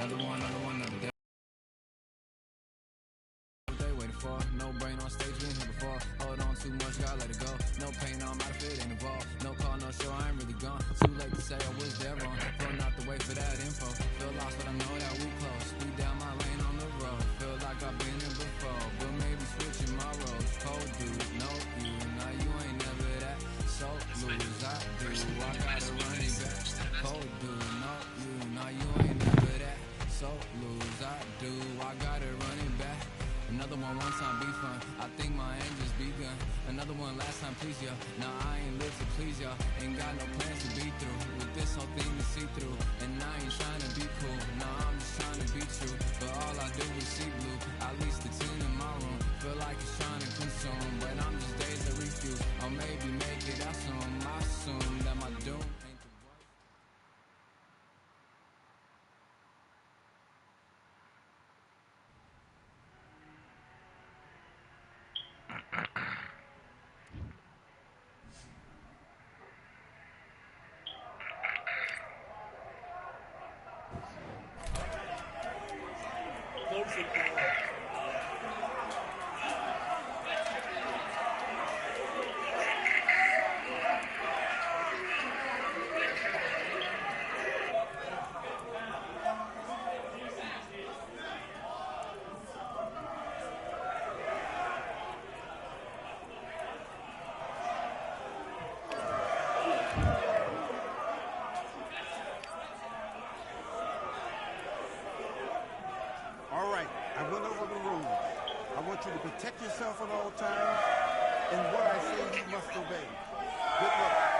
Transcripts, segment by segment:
another day. They waiting for no brain on stage, been here before. Hold on too much, gotta let it go. No pain, I'm out of it, ain't involved. No call, no show, I ain't really gone. Too late to say I was there wrong. Don't have to wait for that info. Feel lost, but I know that we close. Speed down my lane on the road. Feel like I've been here before, but maybe switching my roles. Cold dude, no you, now you ain't never that. So lose, I do. I gotta run it back. Cold dude, no you, now you ain't never that. So lose, I do. I gotta run it back. Another one time be fun. I think my aim just begun. Another one last time please ya. Nah, I ain't live to please ya. Ain't got no plans to be through with this whole thing to see through. And I ain't trying to be cool. Nah, I'm just trying to be true. But all I do is see blue. At least the 10 in my room. Feel like it's trying to consume. But I'm just days of refuse. Or maybe make it out soon. I assume that my doom ain't the worst. All right, I went over the rules. I want you to protect yourself at all times, and what I say you must obey. Good luck.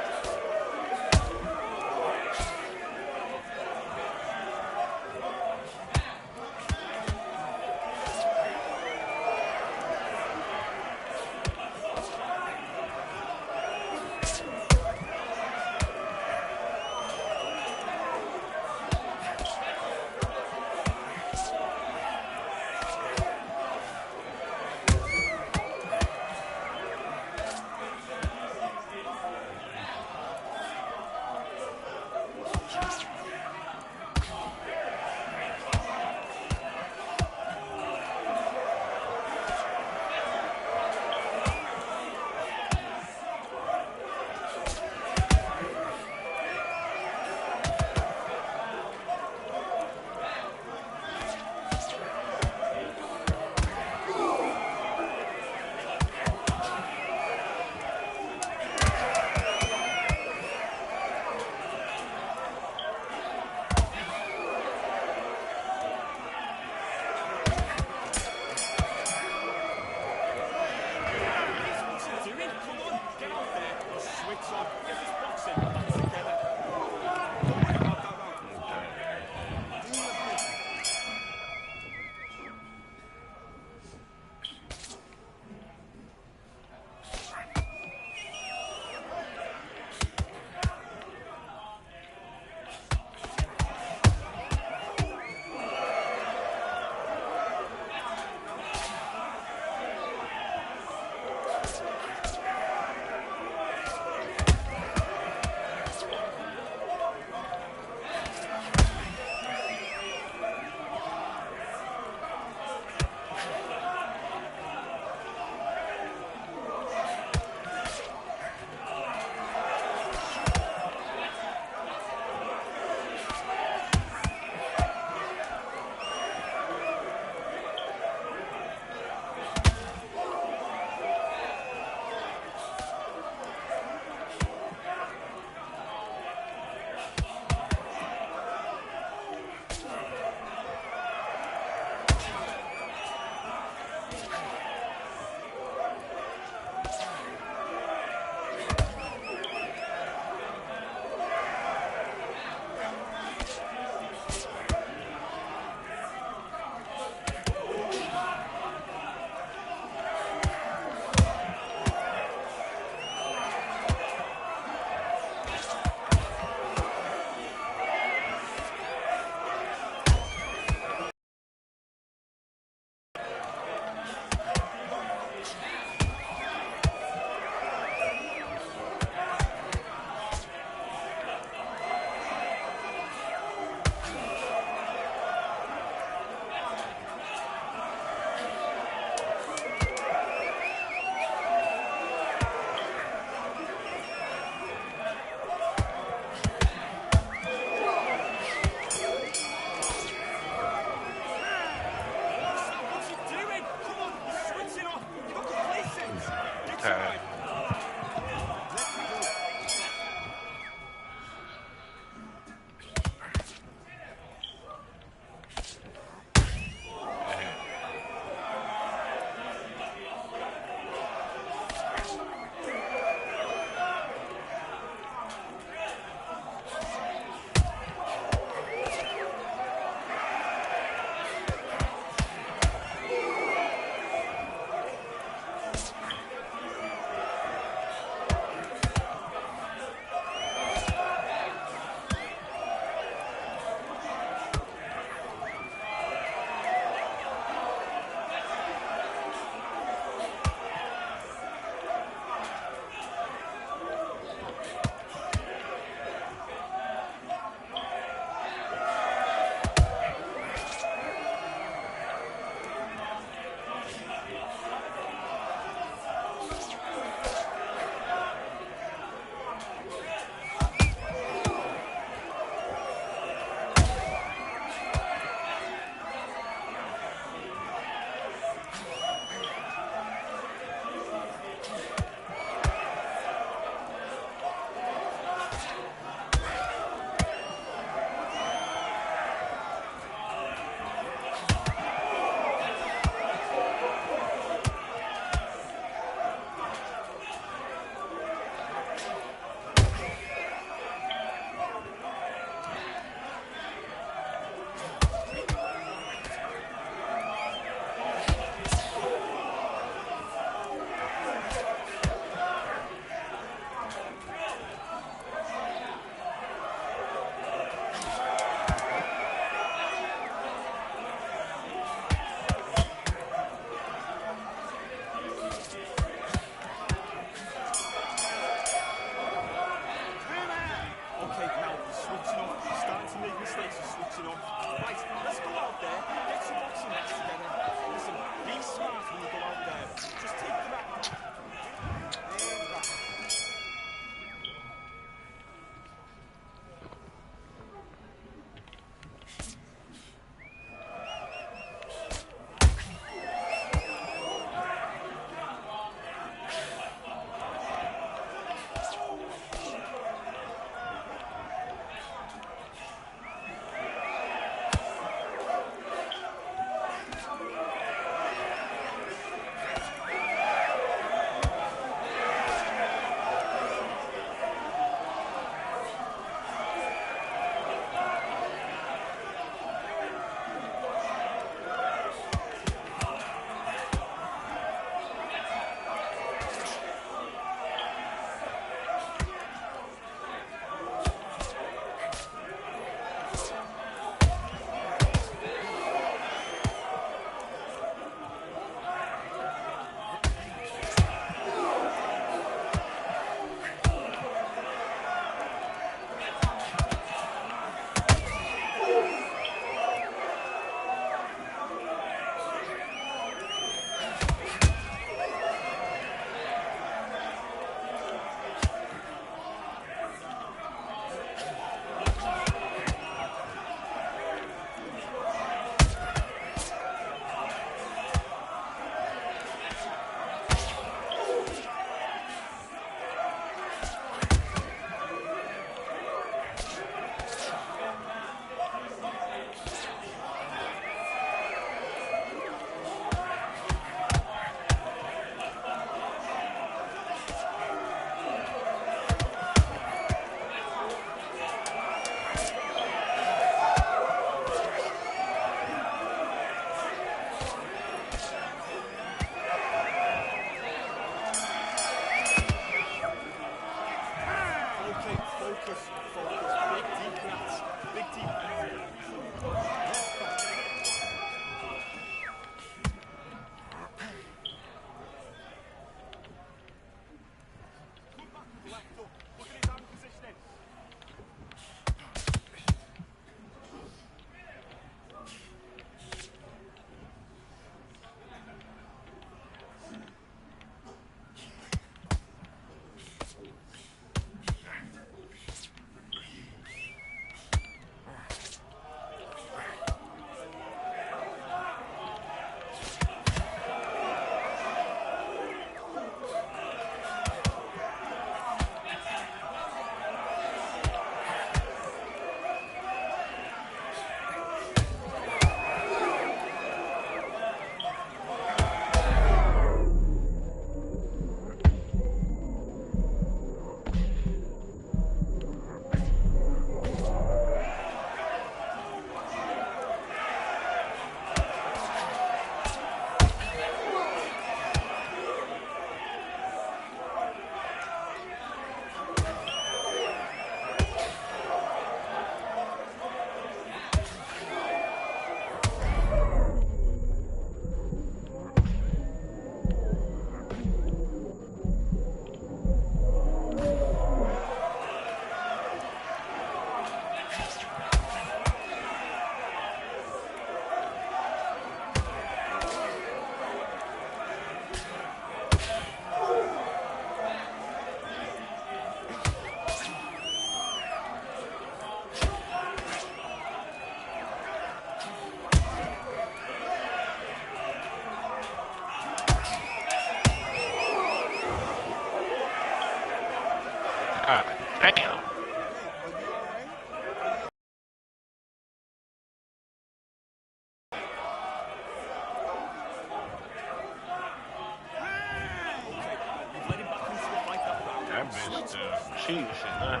cheating shit, huh?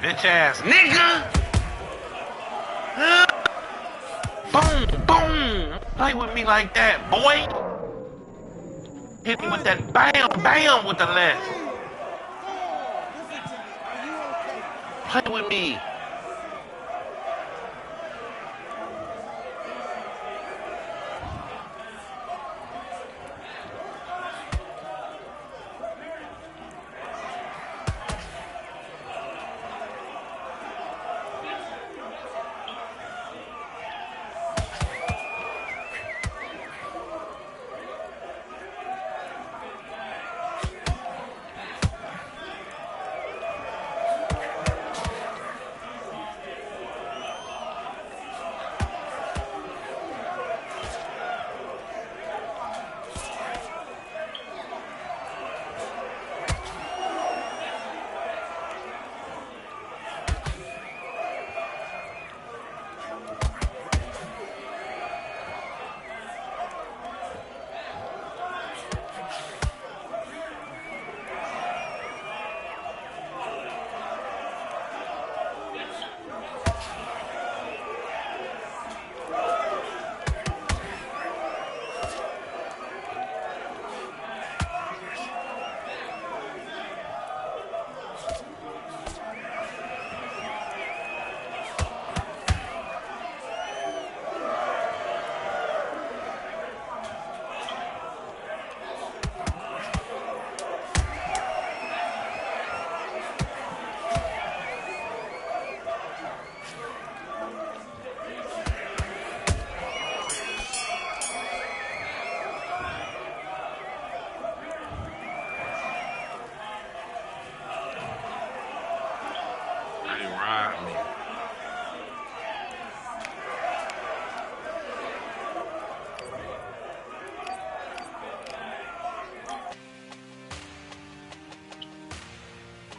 Bitch ass nigga! Boom, boom! Don't play with me like that, boy! Hit me with that bam, bam with the left. Play with me.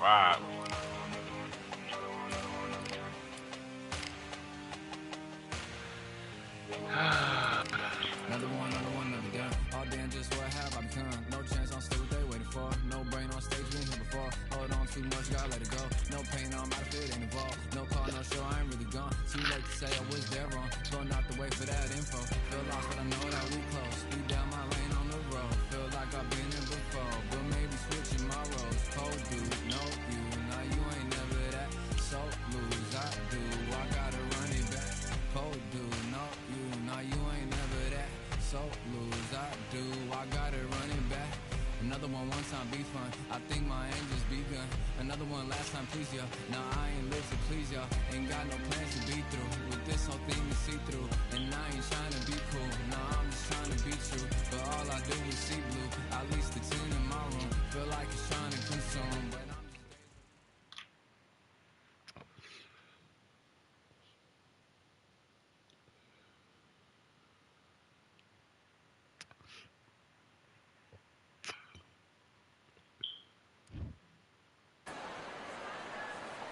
Right. Another one, another gun. All damn, just what have I become? No chance, I'm still what they waiting for. No brain on stage, been here before. Hold on too much, gotta let it go. No pain, I'm out of it, ain't involved. No call, no show, I ain't really gone. Too late to say I was there wrong. Feel not to wait for that info. Feel lost, but I know that we close. Speed down my lane on the road. Feel like I've been in before, but maybe switching my roles. Cold dude, no you. Now you ain't never that. So lose, I do. I gotta run it back. Cold dude, no you. Now you ain't never that. So lose, I do. I gotta run it back. Another one time be fun. I think my aim just begun. Another one last time please ya. Now I ain't live to please ya. Ain't got no plans to be through. With this whole thing to see through. And I ain't trying to be cool. Nah, I'm just trying to be true. But all I do is see blue. At least the tune in my room. Feel like it's trying to consume. But I'm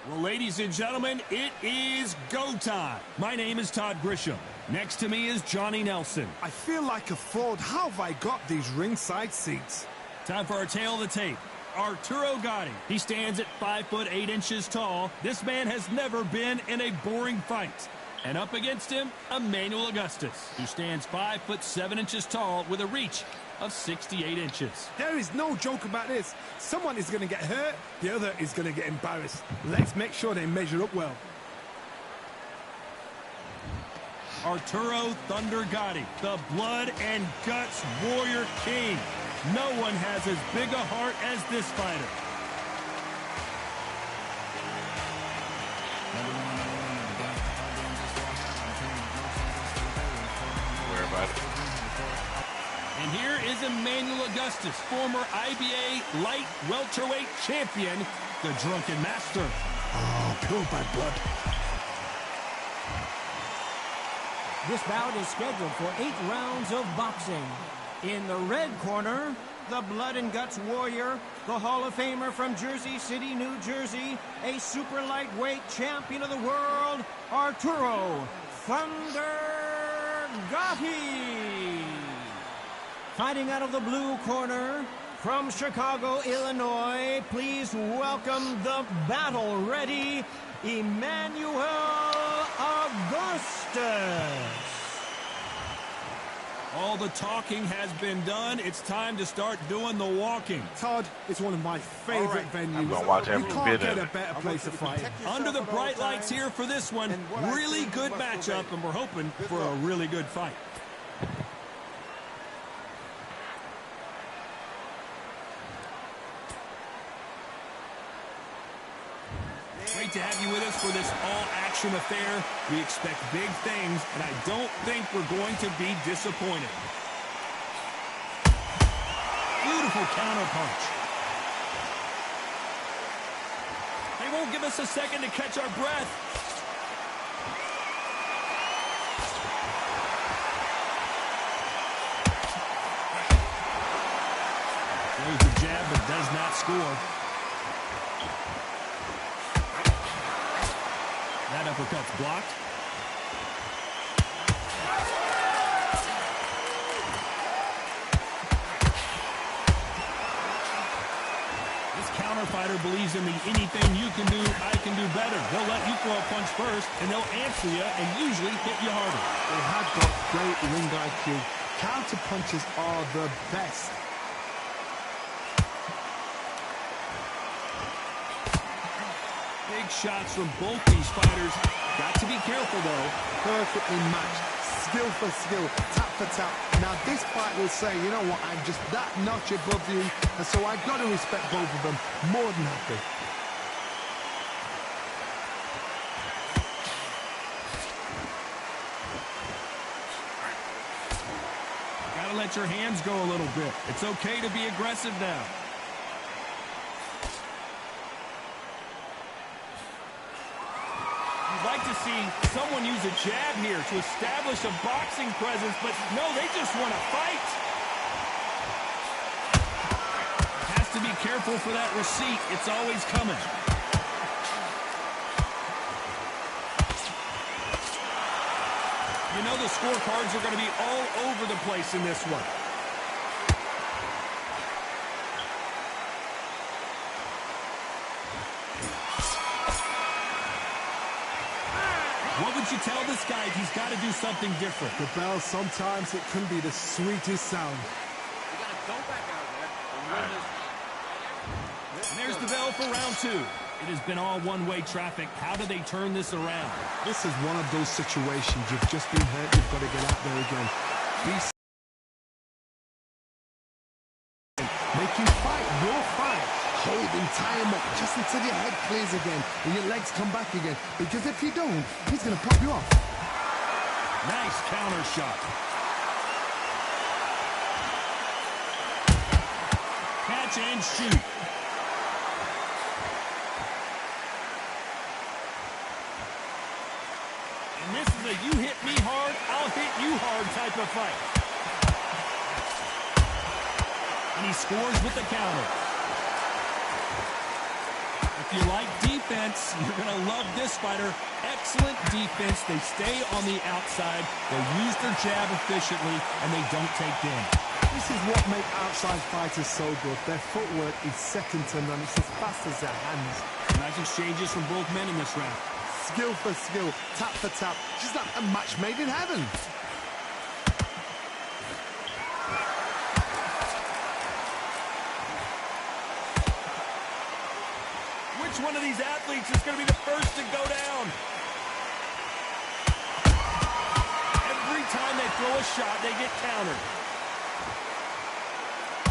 Well, ladies and gentlemen, it is go time. My name is Todd Grisham. Next to me is Johnny Nelson. I feel like a fraud. How have I got these ringside seats? Time for our tail of the tape. Arturo Gatti. He stands at 5'8" tall. This man has never been in a boring fight. And up against him, Emmanuel Augustus, who stands 5'7" tall with a reach of 68 inches. There is no joke about this. Someone is going to get hurt, the other is going to get embarrassed. Let's make sure they measure up well. Arturo Thunder Gatti, the blood and guts warrior king. No one has as big a heart as this fighter. And here is Emmanuel Augustus, former IBA light welterweight champion, the Drunken Master. Oh, pure bad blood. This bout is scheduled for 8 rounds of boxing. In the red corner, the blood and guts warrior, the Hall of Famer from Jersey City, New Jersey, a super lightweight champion of the world, Arturo Thunder Gatti. Fighting out of the blue corner, from Chicago, Illinois, please welcome the battle-ready Emmanuel Augustus. All the talking has been done. It's time to start doing the walking. Todd, it's one of my favorite venues. I'm gonna watch You every can't bit get of a it. better place to fight. Under the bright lights here for this one. Really good matchup, and we're hoping for a really good fight. Great to have you with us for this all-action affair. We expect big things, and I don't think we're going to be disappointed. Beautiful counterpunch. They won't give us a second to catch our breath. Throws the jab, but does not score. That uppercut's blocked. This counter fighter believes in the anything you can do, I can do better. They'll let you throw a punch first, and they'll answer you and usually hit you harder. They have got great ring IQ. Counter punches are the best. Big shots from both these fighters. Got to be careful, though. Perfectly matched. Skill for skill. Tap for tap. Now, this fight will say, you know what, I'm just that notch above you, and so I've got to respect both of them. More than happy. Gotta let your hands go a little bit. It's okay to be aggressive now. You'd like to see someone use a jab here to establish a boxing presence, but no, they just want to fight. Has to be careful for that receipt. It's always coming. You know the scorecards are going to be all over the place in this one. What would you tell this guy if he's got to do something different? The bell, sometimes it can be the sweetest sound. And there's the bell for round two. It has been all one-way traffic. How do they turn this around? This is one of those situations. You've just been hurt. You've got to get out there again. Make him fight your fight. Hold him, tie him up just until your head clears again and your legs come back again. Because if you don't, he's going to pop you off. Nice counter shot. Catch and shoot. And this is a you hit me hard, I'll hit you hard type of fight. And he scores with the counter. If you like defense, you're going to love this fighter. Excellent defense. They stay on the outside. They use their jab efficiently, and they don't take damage. This is what makes outside fighters so good. Their footwork is second to none. It's as fast as their hands. Nice exchanges from both men in this round. Skill for skill, tap for tap. Just like a match made in heaven. Which one of these athletes is going to be the first to go down? Every time they throw a shot, they get countered.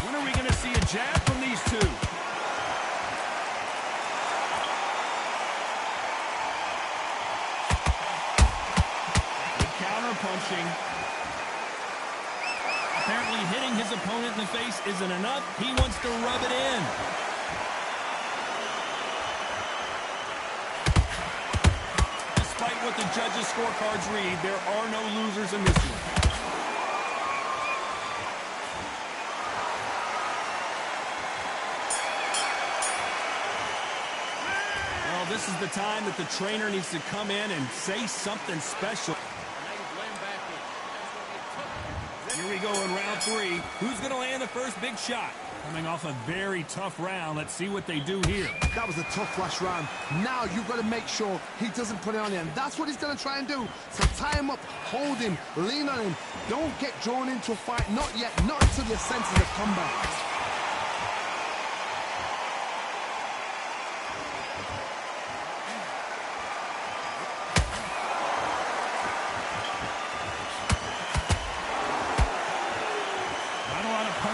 When are we going to see a jab from these two? Good counter punching. Apparently hitting his opponent in the face isn't enough. He wants to rub it in. Despite what the judges' scorecards read, there are no losers in this one. this is the time that the trainer needs to come in and say something special. Here we go in round 3. Who's going to land the first big shot? Coming off a very tough round. Let's see what they do here. That was a tough last round. Now you've got to make sure he doesn't put it on you, and that's what he's going to try and do. So tie him up, hold him, lean on him. Don't get drawn into a fight. Not yet. Not until your senses have come back.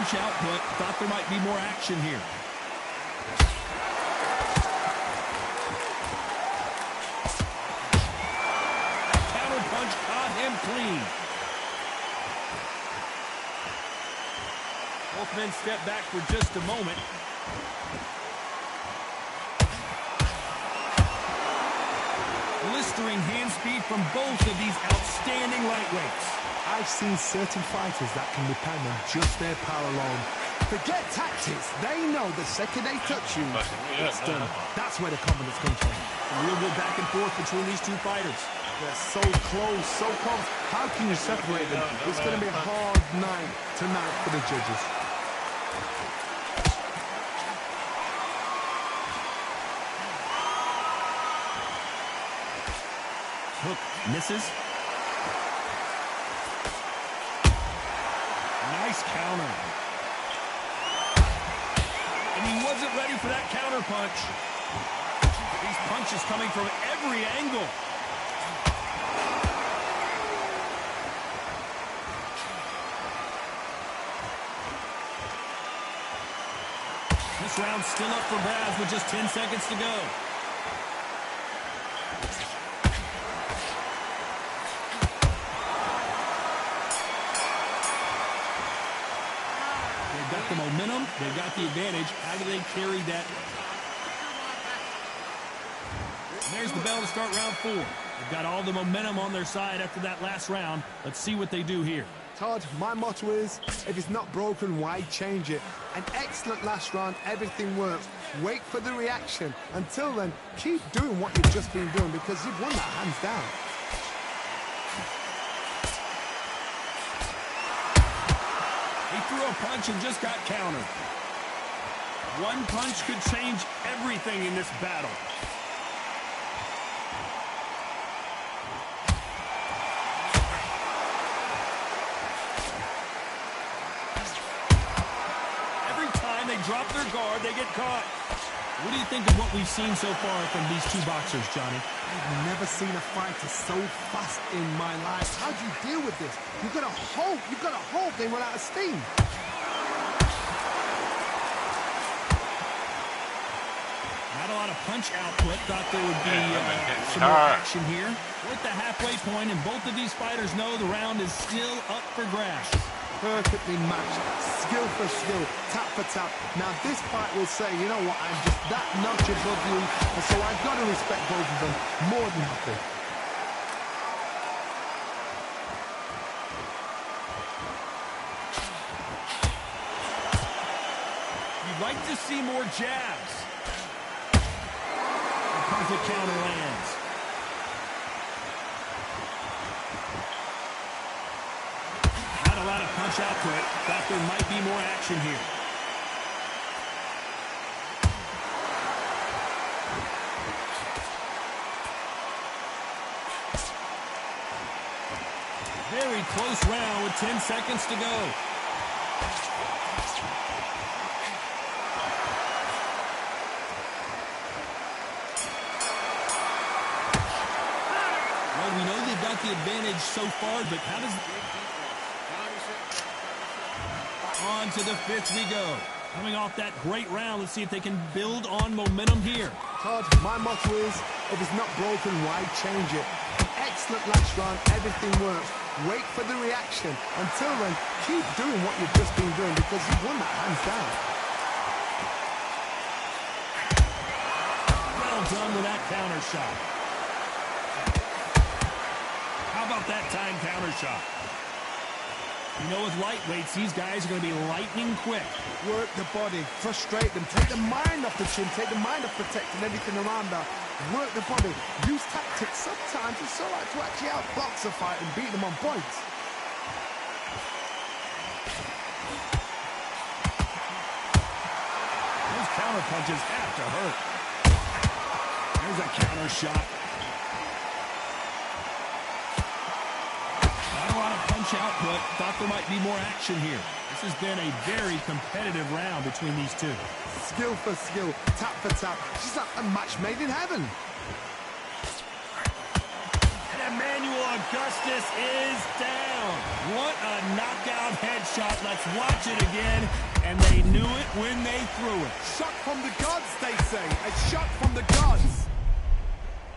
Output. Thought there might be more action here. Counter punch caught him clean. Both men step back for just a moment. Blistering hand speed from both of these outstanding lightweights. I've seen certain fighters that can depend on just their power alone. Forget tactics. They know the second they touch you, it's done. That's where the confidence comes from. A real good back and forth between these two fighters. They're so close, so close. How can you separate them? It's going to be a hard night tonight for the judges. Hook misses. Nice counter. And he wasn't ready for that counter punch. These punches coming from every angle. This round's still up for grabs with just 10 seconds to go. The momentum, they've got the advantage. How do they carry that? And there's the bell to start round 4. They've got all the momentum on their side after that last round. Let's see what they do here. Todd, my motto is, if it's not broken, why change it? An excellent last round, everything works. Wait for the reaction. Until then, keep doing what you've just been doing because you've won that hands down. He threw a punch and just got countered. One punch could change everything in this battle. Every time they drop their guard, they get caught. What do you think of what we've seen so far from these two boxers, Johnny? I've never seen a fighter so fast in my life. How do you deal with this? You've got to hope they run out of steam. Not a lot of punch output. Thought there would be some more action here. We're at the halfway point, and both of these fighters know the round is still up for grabs. Perfectly matched, skill for skill, tap for tap. Now this fight will say, you know what, I'm just that notch above you, and so I've got to respect both of them more than happy. You'd like to see more jabs. A perfect counter lands. Not a lot of punch output. Thought there might be more action here. Very close round with 10 seconds to go. Well, we know they've got the advantage so far, but how does... On to the 5th we go. Coming off that great round, let's see if they can build on momentum here. Todd, my motto is, if it's not broken, why change it? An excellent last round, everything works. Wait for the reaction. Until then, keep doing what you've just been doing because you've won that hands down. Well done with that counter shot. How about that time counter shot? You know, with lightweights, these guys are going to be lightning quick. Work the body, frustrate them, take the mind off the chin, take the mind off protecting everything around that. work the body, use tactics. Sometimes it's all right to actually outbox a fight and beat them on points. Those counter punches have to hurt. There's a counter shot. Not a lot of punch output. Thought there might be more action here. This has been a very competitive round between these two. Skill for skill, tap for tap. She's like a match made in heaven. And Emmanuel Augustus is down. What a knockout headshot. Let's watch it again. And they knew it when they threw it. Shot from the gods, they say. A shot from the gods.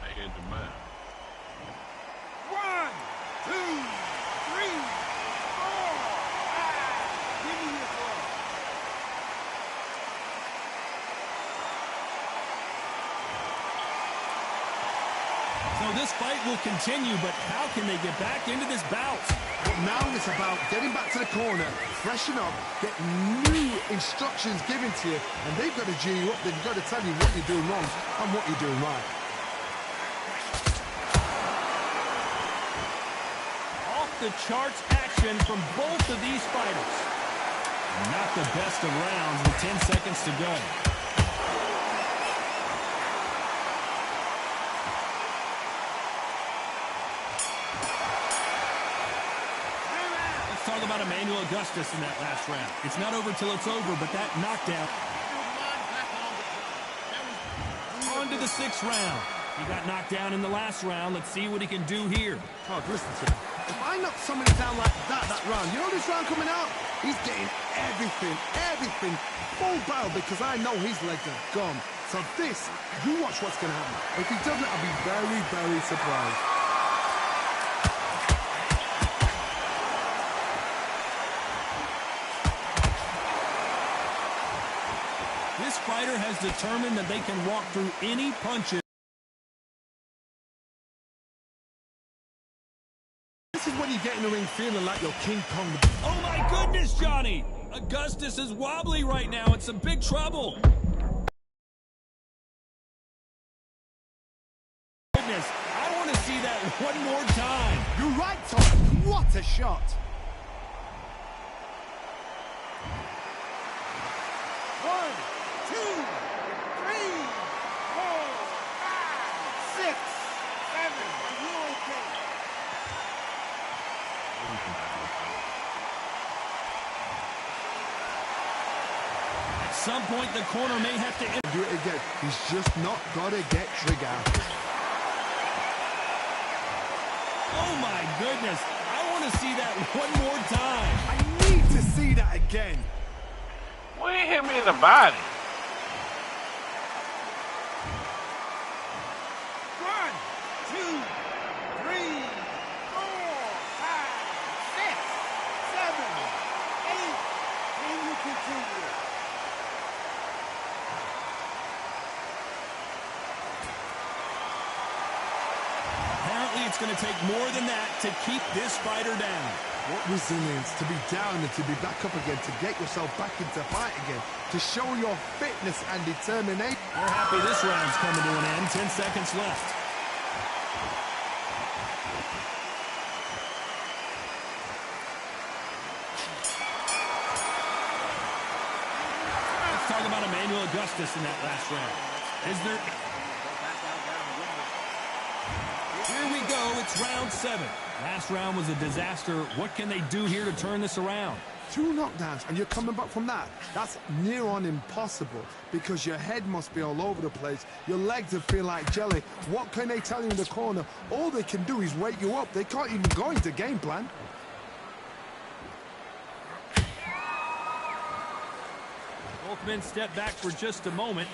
I hit the man. 1, 2, 3, 4, 5. Give me your ball. So this fight will continue, but how can they get back into this bout? But now it's about getting back to the corner, freshen up, get new instructions given to you, and they've got to G you up. They've got to tell you what you're doing wrong and what you're doing right. Off the charts action from both of these fighters. Not the best of rounds with 10 seconds to go. Let's talk about Emmanuel Augustus in that last round. It's not over till it's over, but that knockdown. On to the 6th round. He got knocked down in the last round. Let's see what he can do here. Oh, listen to me. If I knock somebody down like that round, you know this round coming out? He's getting everything full barrel because I know his legs are gone. So this, you watch what's going to happen. If he doesn't, I'll be very, very surprised. This fighter has determined that they can walk through any punches. This is when you get in the ring feeling like you're King Kong. Oh my goodness, Johnny! Augustus is wobbly right now. It's some big trouble. Goodness, I want to see that one more time. You're right, Tom. What a shot. 1, 2, 3, 4, 5, 6, 7. Are you okay? At some point, the corner may have to... Do it again. He's just not got to get triggered. Oh my goodness. I want to see that one more time. I need to see that again. Why you hit me in the body? 1, 2, 3, 4, 5, 6, 7, 8. Can you continue? Apparently, it's going to take more than that to keep this fighter down. What resilience to be down and to be back up again, to get yourself back into fight again, to show your fitness and determination. We're happy this round's coming to an end. 10 seconds left. Let's talk about Emmanuel Augustus in that last round. Is there... Here we go. It's round 7. Last round was a disaster. What can they do here to turn this around? 2 knockdowns and you're coming back from that. That's near on impossible because your head must be all over the place. Your legs will feel like jelly. What can they tell you in the corner? All they can do is wake you up. They can't even go into game plan. Both men step back for just a moment.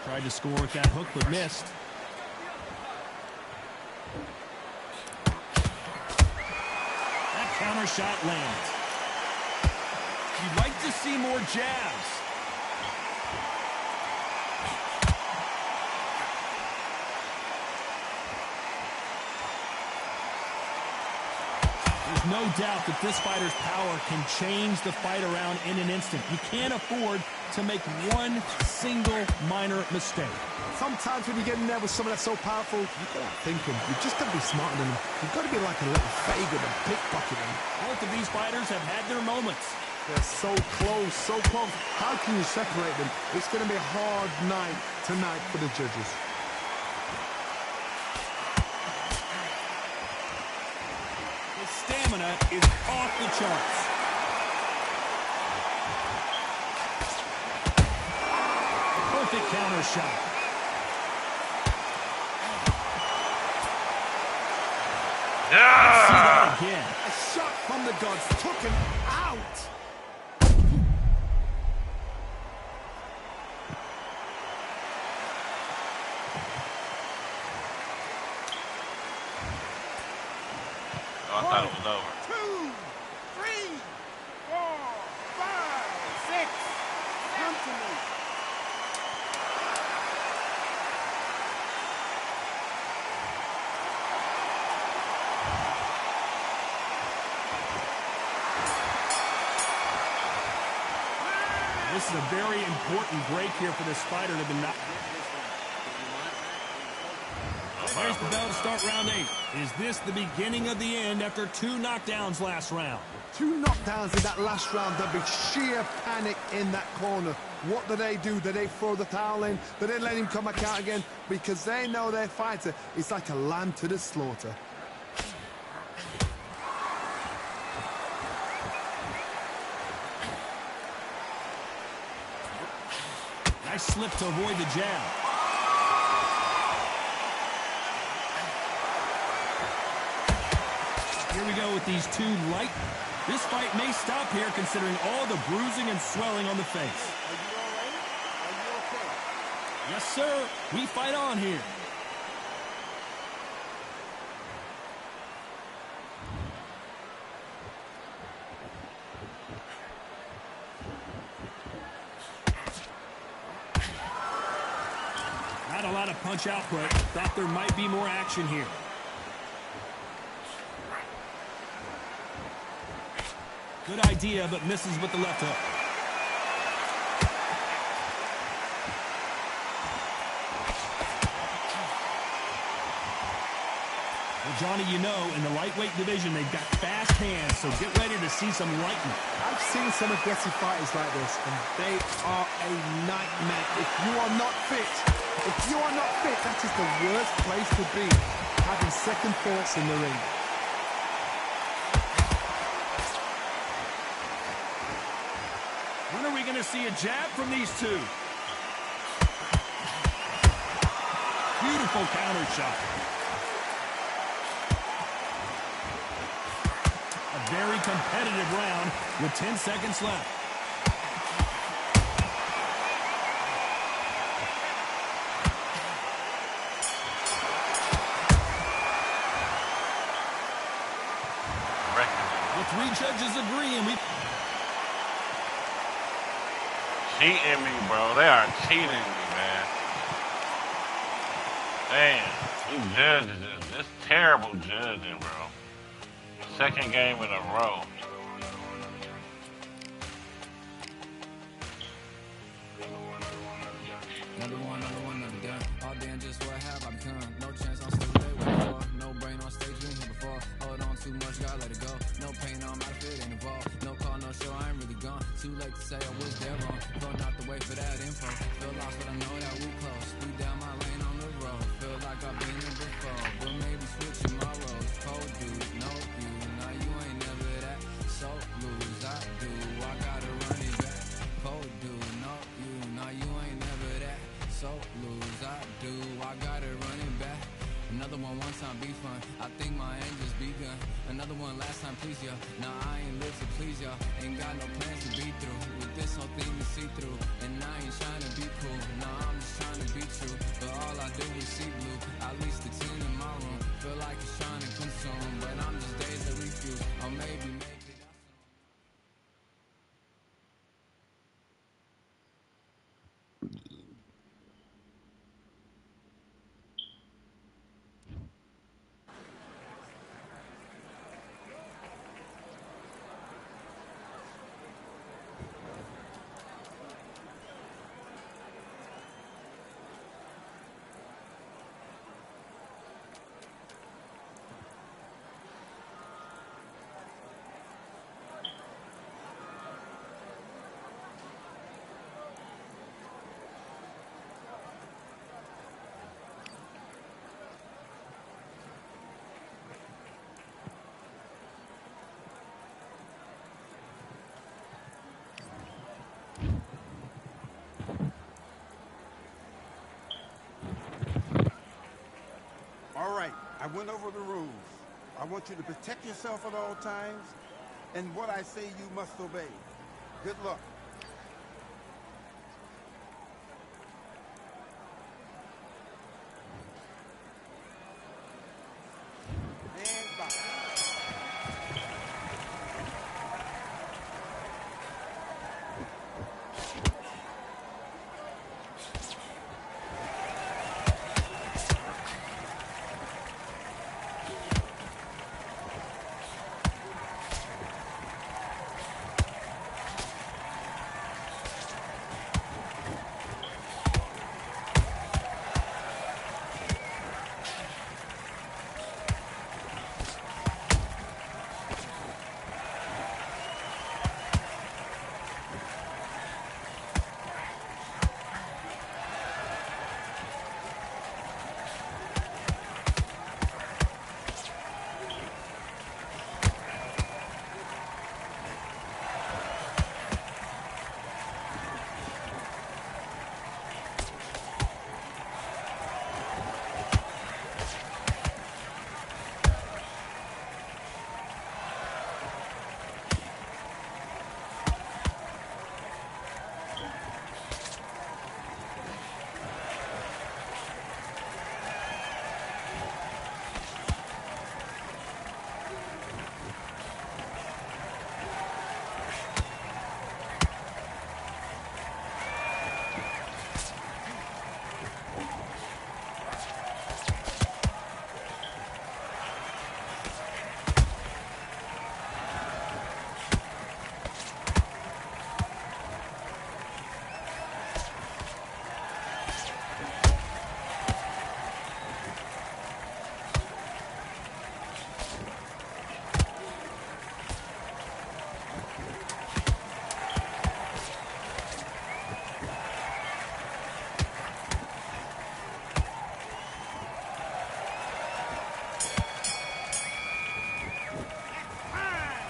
Tried to score with that hook, but missed. That counter shot lands. You'd like to see more jabs. There's no doubt that this fighter's power can change the fight around in an instant. You can't afford to make one single minor mistake. Sometimes when you get in there with someone that's so powerful, you've got to think him. You've just got to be smarter than him. You've got to be like a little faggot and pickpocket him. Both of these fighters have had their moments. They're so close, so close. How can you separate them? It's going to be a hard night tonight for the judges. His stamina is off the charts. Perfect counter shot. Let's see that again. A shot from the gods took him out. Oh, I thought it was over. 2, 3, 4, 5, 6. Come to me. This is a very important break here for this fighter to be not. There's the bell to start round 8. Is this the beginning of the end after 2 knockdowns last round? 2 knockdowns in that last round. There'll be sheer panic in that corner. What do? Do they throw the towel in? Do they let him come back out again? Because they know their fighter is like a lamb to the slaughter. Nice slip to avoid the jab. Here we go with these 2 light. This fight may stop here considering all the bruising and swelling on the face. Are you all right? Are you okay? Yes, sir. We fight on here. Not a lot of punch output. Thought there might be more action here. Good idea, but misses with the left hook. Well, Johnny, you know, in the lightweight division, they've got fast hands, so get ready to see some lightning. I've seen some aggressive fighters like this, and they are a nightmare. If you are not fit, that is the worst place to be, having second thoughts in the ring. When are we going to see a jab from these 2? Beautiful counter shot. A very competitive round with 10 seconds left. The 3 judges agree, and we... Cheating me, bro. They are cheating me, man. Damn. These judges, it's terrible judging, bro. Second game in a row. Another one, another done. All day and just what have I become? No chance on stage, they waiting for. No brain on stage, been here before. Hold on too much, gotta let it go. No pain on my fit, ain't involved. No call, no show, I ain't really gone. Too late to say I was there wrong. Don't have to wait for that info. Feel lost, but I know that we close. We down my lane on the road. Feel like I've been here before, but maybe switching my roles. Cold dude, no you. Now you ain't never that. So lose, I do. I gotta run it back. Cold dude, no you. Now you ain't never that. So lose, I do. I gotta run it back. Another one time be fun. I think my aim just begun. Another one last time, please ya. Nah, I ain't live to please ya. Ain't got no plans to be through. With this whole thing to see through. And I ain't trying to be cool. Nah, I'm just trying to be true. But all I do is see blue. At least the 10 in my room. Feel like it's trying to consume. But I'm just days that refuse. Or maybe make it out soon. went over the rules. I want you to protect yourself at all times, and what I say you must obey. Good luck. And box.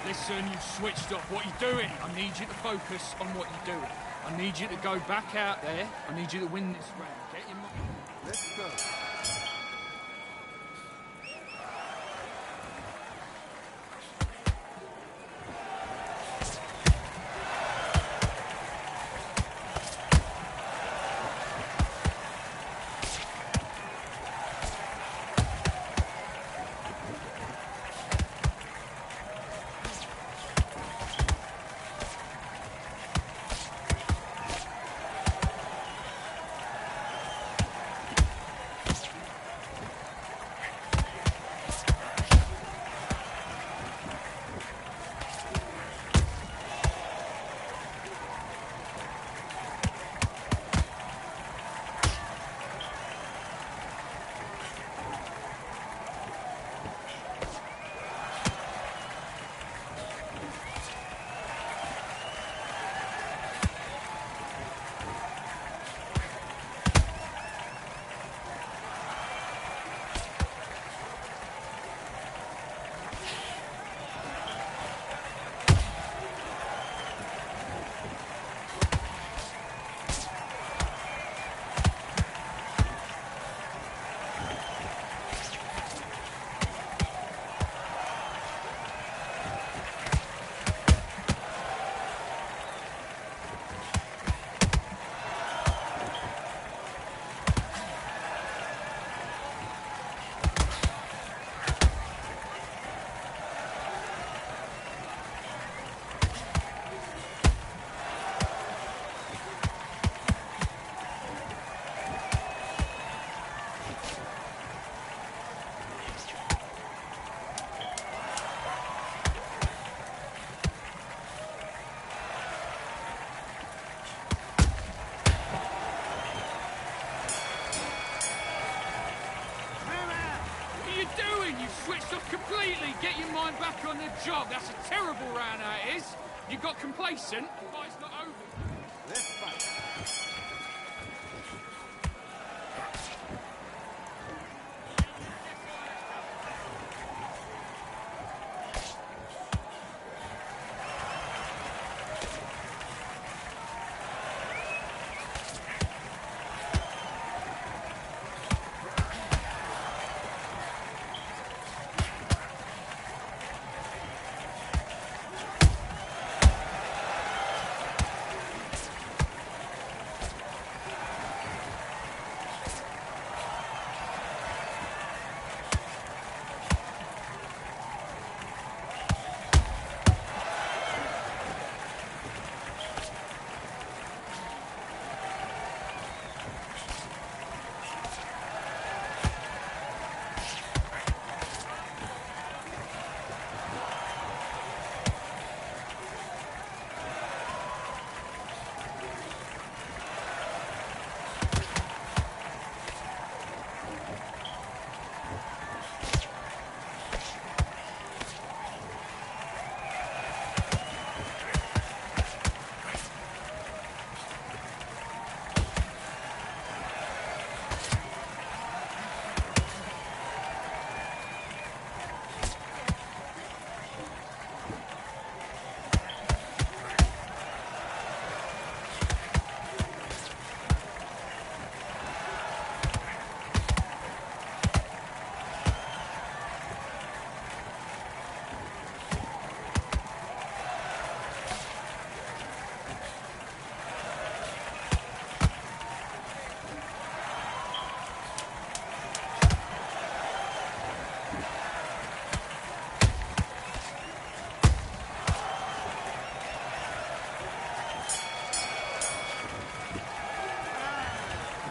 Listen, you've switched off. What you're doing, I need you to focus on what you're doing. I need you to go back out there. I need you to win this round. Get your mind. Let's go. Switched off completely. Get your mind back on the job. That's a terrible round, that is. You got complacent. The fight's not over. Let's fight.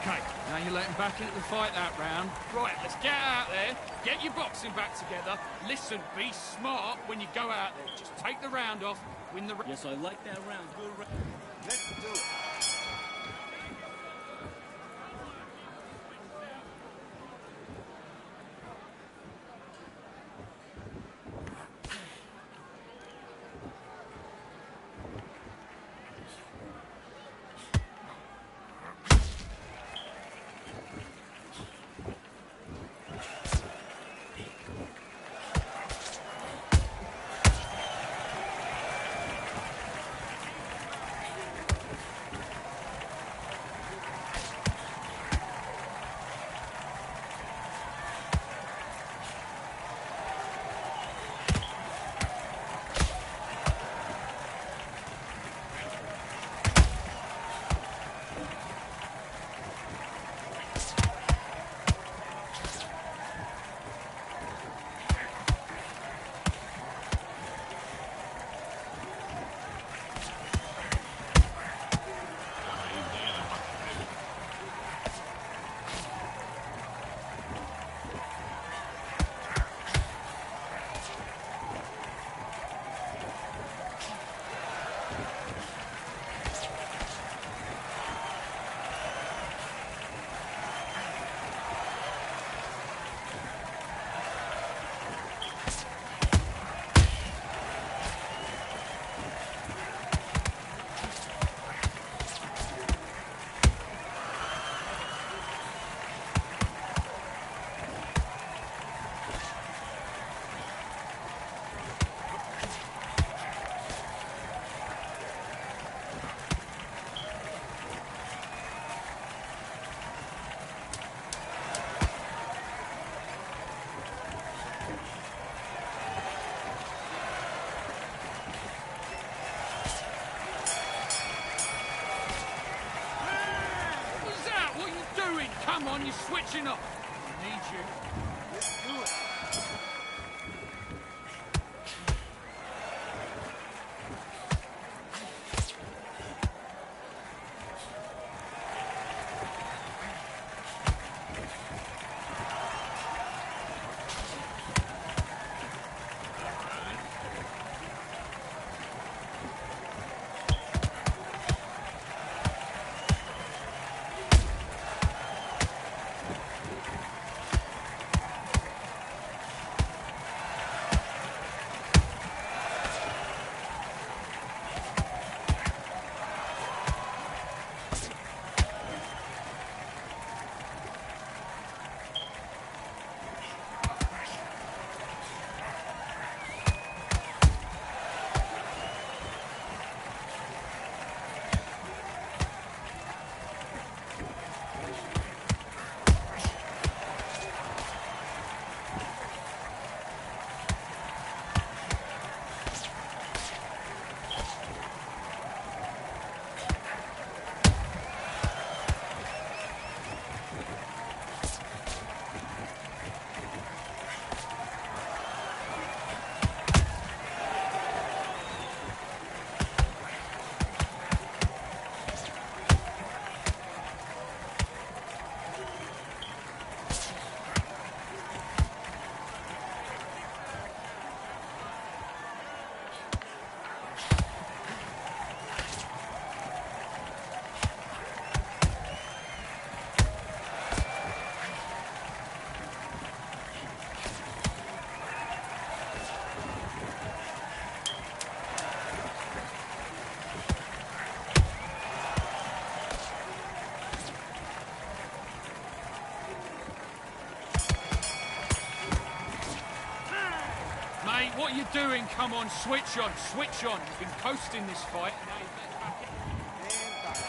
Okay, now you're letting back into the fight that round. Right, let's get out there, get your boxing back together. Listen, be smart when you go out there. Just take the round off, win the round. Yes, I like that round. Good round. Let's do it. Come on, you're switching up. I need you. Let's do it. Mate, what are you doing? Come on, switch on, switch on. You've been coasting this fight. Now you're getting back in. Stand by.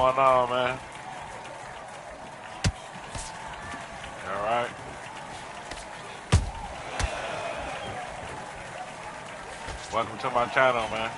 going on, man? All right. Welcome to my channel, man.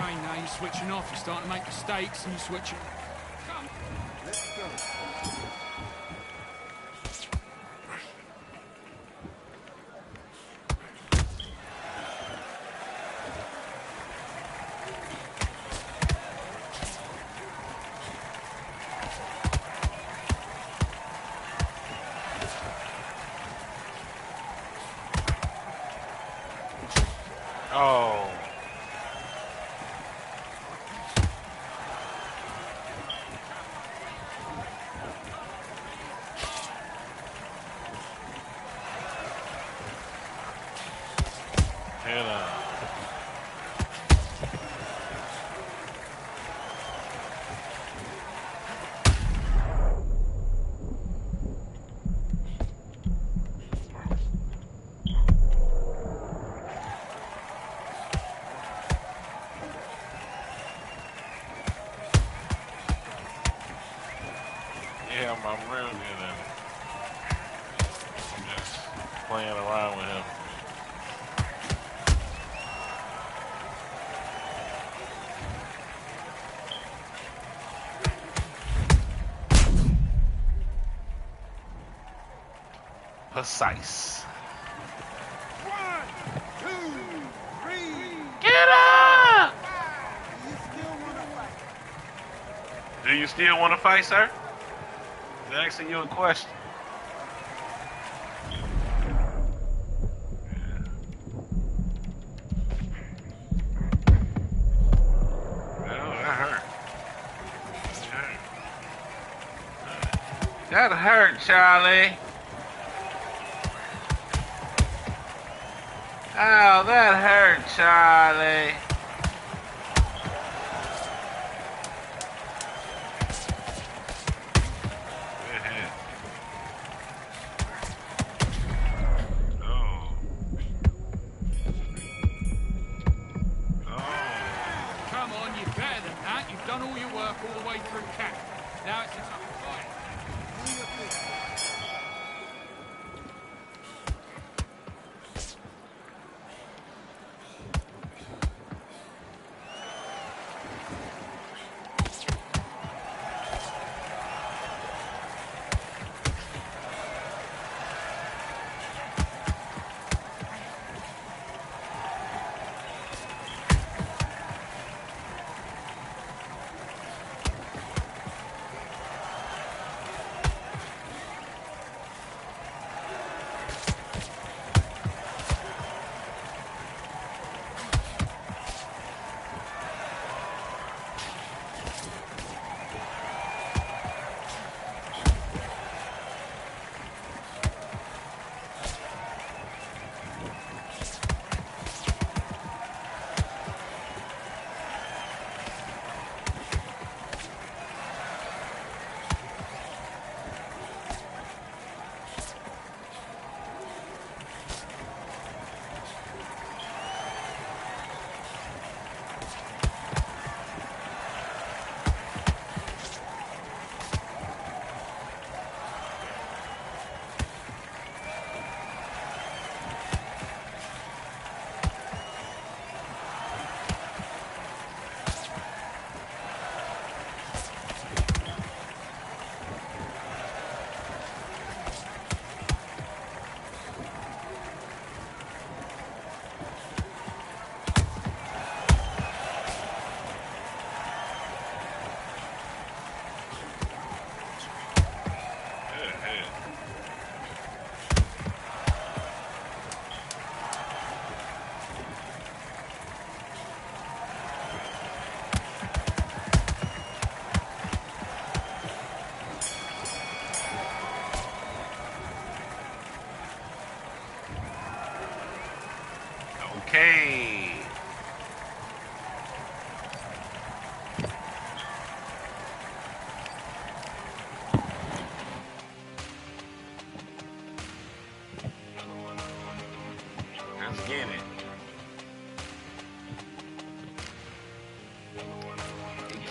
Okay, now you're switching off. You're starting to make mistakes and you're switching. Come. Let's go. Oh. Yeah, I'm real good at it. I'm just playing around with him. Precise. 1, 2, 3. Get up! You still want to fight? Do you still want to fight, sir? They're asking you a question. Oh, that hurt. That hurt, Charlie. Oh, that hurt, Charlie. Good hit. Oh. Oh. Come on, you're better than that. You've done all your work all the way through camp. Now it's a tough fight. Do your thing.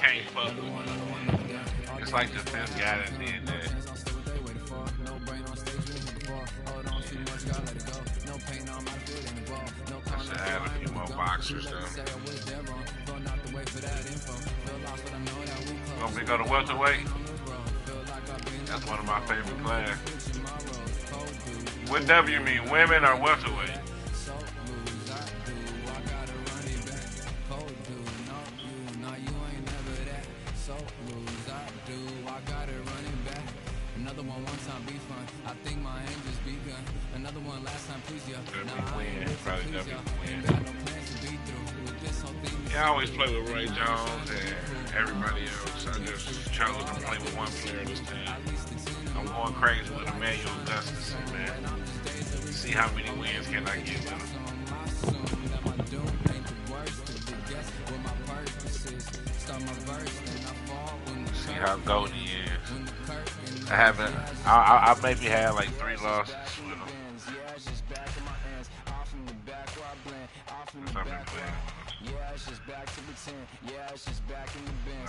can't fuck with me. It's like the fifth guy that did that. I should add a few more boxers though. Gonna go to welterweight? That's one of my favorite class. What W mean, women or welterweight? Another one time be fun. I think my aim just begun. Another one last time, please, yeah. Probably W win. Yeah, I always play with Ray Jones and everybody else. I just chose to play with one player this time. I'm going crazy with Emmanuel Augustus, man. See how many wins can I get with him. See how gold he is. I maybe had like 3 losses with him.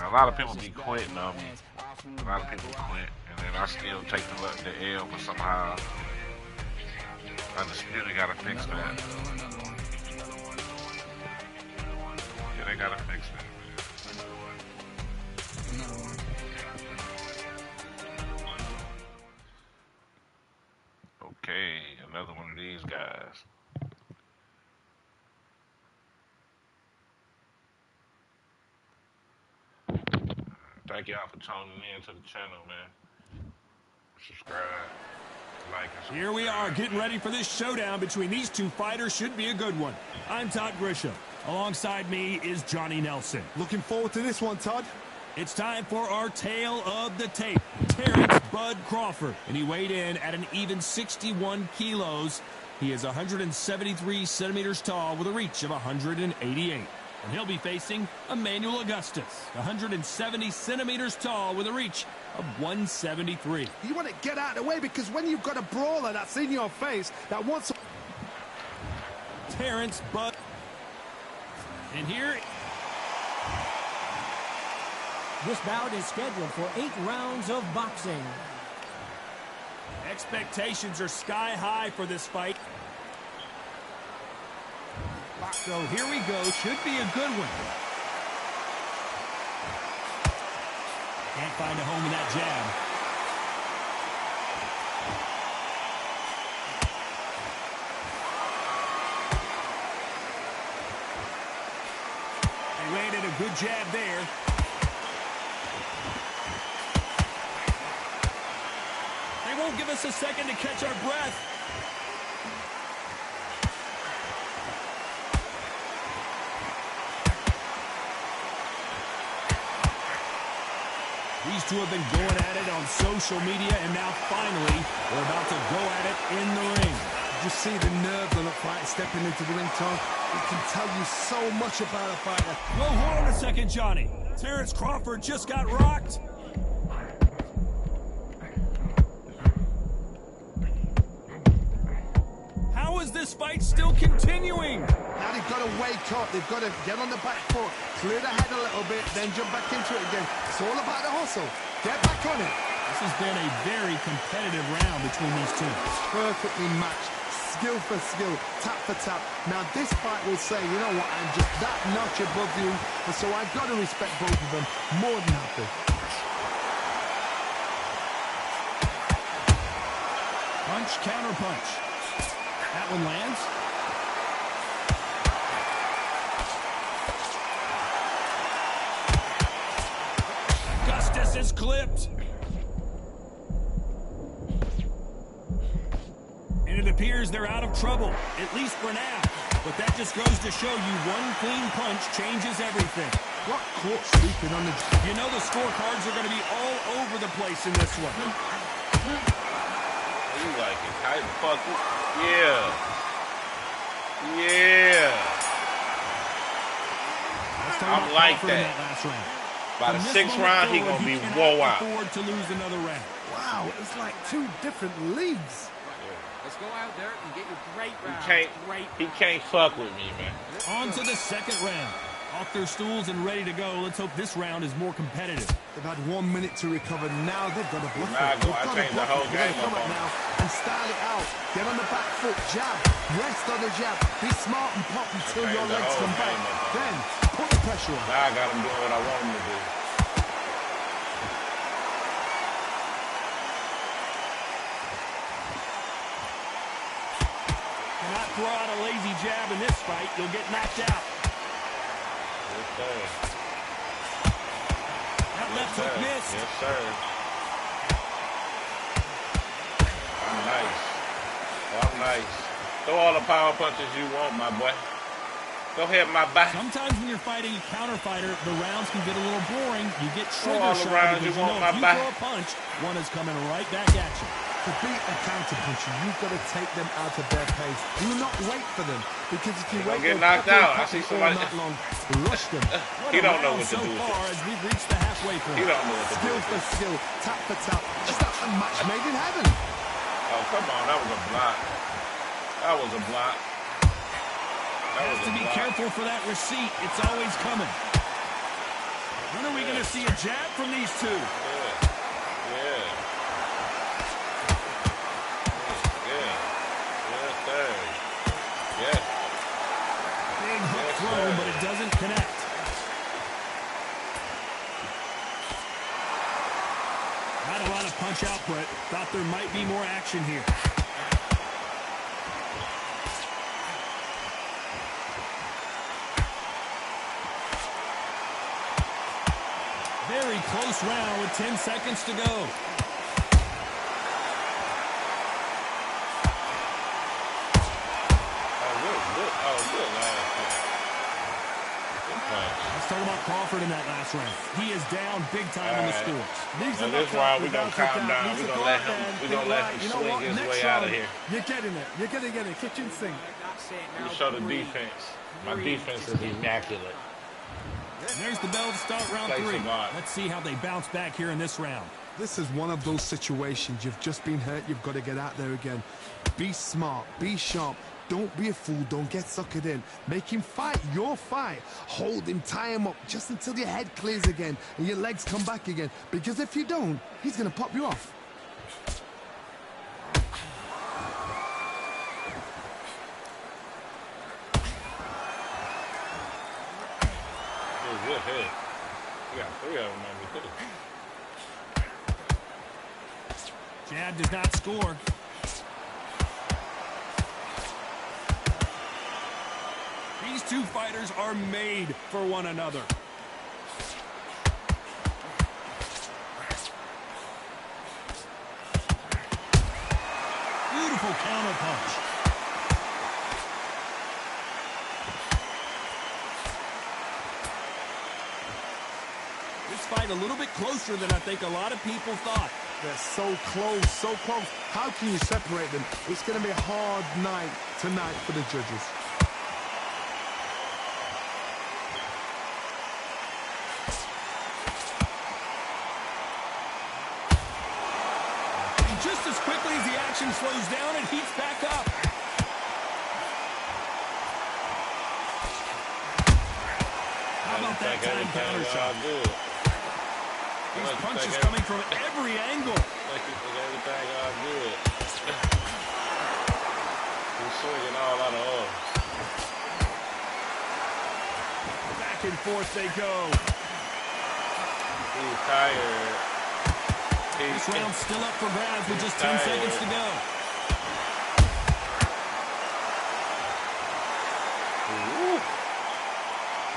A lot of people be quitting on me. A lot of people quit, and then I still take the L, but somehow Undisputed gotta fix that. Yeah, they gotta fix that, man. Okay, another one of these guys. Thank y'all for tuning in to the channel, man. Subscribe, like, and subscribe. Here we are, getting ready for this showdown between these two fighters. Should be a good one. I'm Todd Grisham. Alongside me is Johnny Nelson. Looking forward to this one, Todd. It's time for our tale of the tape. Terrence Bud Crawford. And he weighed in at an even 61 kilos. He is 173 centimeters tall with a reach of 188. And he'll be facing Emmanuel Augustus, 170 centimeters tall with a reach of 173. You want to get out of the way because when you've got a brawler that's in your face that wants... Terrence Bud. And here... This bout is scheduled for 8 rounds of boxing. Expectations are sky high for this fight. So here we go. Should be a good one. Can't find a home in that jab. They landed a good jab there. They won't give us a second to catch our breath. These two have been going at it on social media, and now finally, they're about to go at it in the ring. You see the nerves on a fight stepping into the ring, Tom. It can tell you so much about a fighter. Whoa, hold on a second, Johnny. Terrence Crawford just got rocked. How is this fight still continuing? Now they've got to wake up. They've got to get on the back foot, clear the head a little bit, then jump back into it again. It's all about the hustle. Get back on it. This has been a very competitive round between these two. Perfectly matched. Skill for skill, tap for tap. Now this fight will say, you know what, I'm just that notch above you, and so I've got to respect both of them more than happy. Punch, counter punch. That one lands. Augustus is clipped. And it appears they're out of trouble, at least for now. But that just goes to show you one clean punch changes everything. What caught sleeping on the... You know the scorecards are going to be all over the place in this one. You like it? How the fuck? Yeah. Yeah. I'm like that. By the 6th round, he gonna be whoa out. To lose another round. Wow, it's like 2 different leagues. Let's go out there and get your great round. He can't fuck with me, man. On to the second round. Off their stools and ready to go. Let's hope this round is more competitive. They've had 1 minute to recover. Now they've got to bluff Nah, it. They've I got to changed the bluff whole it. They've got game to come up up on now and style it out. Get on the back foot, jab. Rest on the jab. Be smart and pop until your changed the legs whole come back. game up. Then put the pressure on. Now I got him doing what I want him to do. Cannot throw out a lazy jab in this fight. You'll get knocked out. Yes, sir. That left hook missed. Yes, sir. I'm nice. I'm nice. Throw all the power punches you want, my boy. Go ahead, my boy. Sometimes when you're fighting a counter fighter, the rounds can get a little boring. You get Throw trigger all the shy rounds because you want, if you my throw a punch, one is coming right back at you. To beat a counter puncher, you've got to take them out of their pace. Do not wait for them, because if you wait, get they'll knocked pop out. I all see somebody- night long. Rush them. He don't know what to so do with far it. as we've reached the halfway point. He don't know what to do Skill with for it. skill, tap for tap. Just a match made in heaven. Oh, come on. That was a block. That was a block. That Has was to a be block. careful for that receipt. It's always coming. When are we going to see a jab from these two? Yeah. Yeah. Yeah. Yes, sir. Yes. Big hook Yes, throw, sir. but it doesn't connect. Not a lot of punch output. Thought there might be more action here. Very close round with 10 seconds to go. Good last punch. Good punch. Let's talk about Crawford in that last round. He is down big time on the All right. scores. Leaves Now a this knockout round, we're going without to a calm doubt. down. Leaves We're a going to let guard him, and we're think, gonna let right, him you know swing what? his Next way out of round, here. You're getting it. You're going to get it. Kitchen sink. That's it. You Now show the breathe. defense. My defense is immaculate. There's the bell to start round Play 3. survive. Let's see how they bounce back here in this round. This is one of those situations. You've just been hurt. You've got to get out there again. Be smart. Be sharp. Don't be a fool. Don't get suckered in. Make him fight your fight. Hold him. Tie him up just until your head clears again and your legs come back again. Because if you don't, he's going to pop you off. Good hit. You got 3 of them on me, too. Jab does not score. These two fighters are made for one another. Beautiful counter punch. This fight a little bit closer than I think a lot of people thought. They're so close, so close. How can you separate them? It's going to be a hard night tonight for the judges. And just as quickly as the action slows down, it heats back up. How about that time counter shot? Good. These punches coming from every angle. Like you think everything all good. He's swinging all out of arms. Back and forth they go. He's tired. This round's still up for grabs with just 10 seconds to go.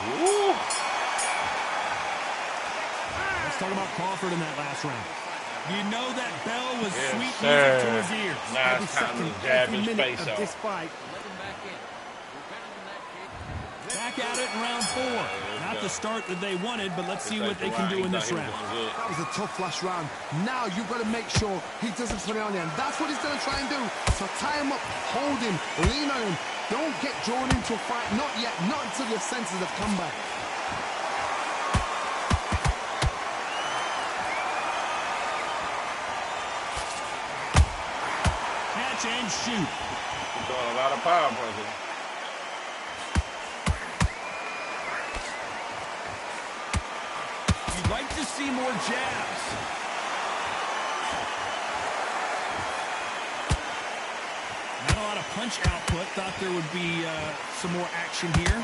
Ooh. Let's talk about Crawford in that last round. You know that bell was Yes, sweet sir. music to his ears. Now Every it's time second, to jab every his minute face of this off. fight. Let him back in. You're better than that, kid. Back at it in round 4. Not the start that they wanted, but let's see what they can do in this round. That was a tough last round. Now you've got to make sure he doesn't put it on you. And that's what he's going to try and do. So tie him up, hold him, lean on him. Don't get drawn into a fight. Not yet. Not until your senses have come back. Catch and shoot. He's doing a lot of power punches. You'd like to see more jabs. Not a lot of punch output. Thought there would be some more action here.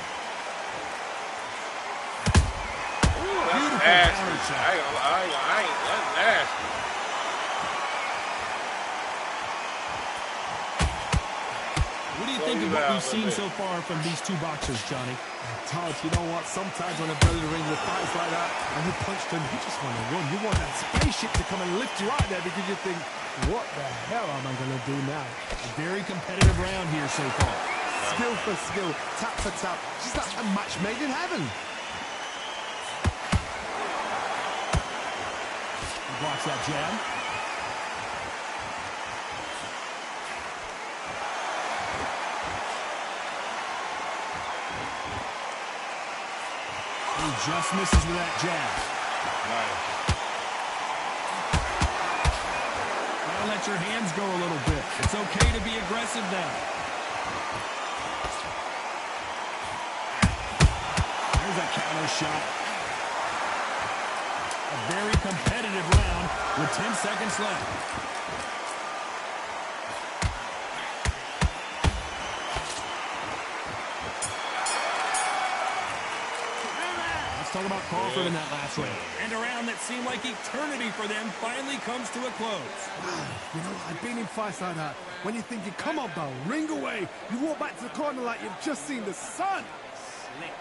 Beautiful counter shot. That's nasty. What do you think of what we've seen so far from these two boxers, Johnny? Todd, you know what? Sometimes when a belly ring with fights like that, and you punched him, you just want to run. You want that spaceship to come and lift you out there because you think, what the hell am I going to do now? A very competitive round here so far. Skill for skill, tap for tap. Just like a match made in heaven. Blocks that jab. He just misses with that jab. Nice. Now let your hands go a little bit. It's okay to be aggressive now. There's a counter shot. A very competitive round with 10 seconds left. Let's talk about Crawford in that last round. And a round that seemed like eternity for them finally comes to a close. You know, I've been in fights like that. When you're thinking, come on, pal, ring away. You walk back to the corner like you've just seen the sun. Slick.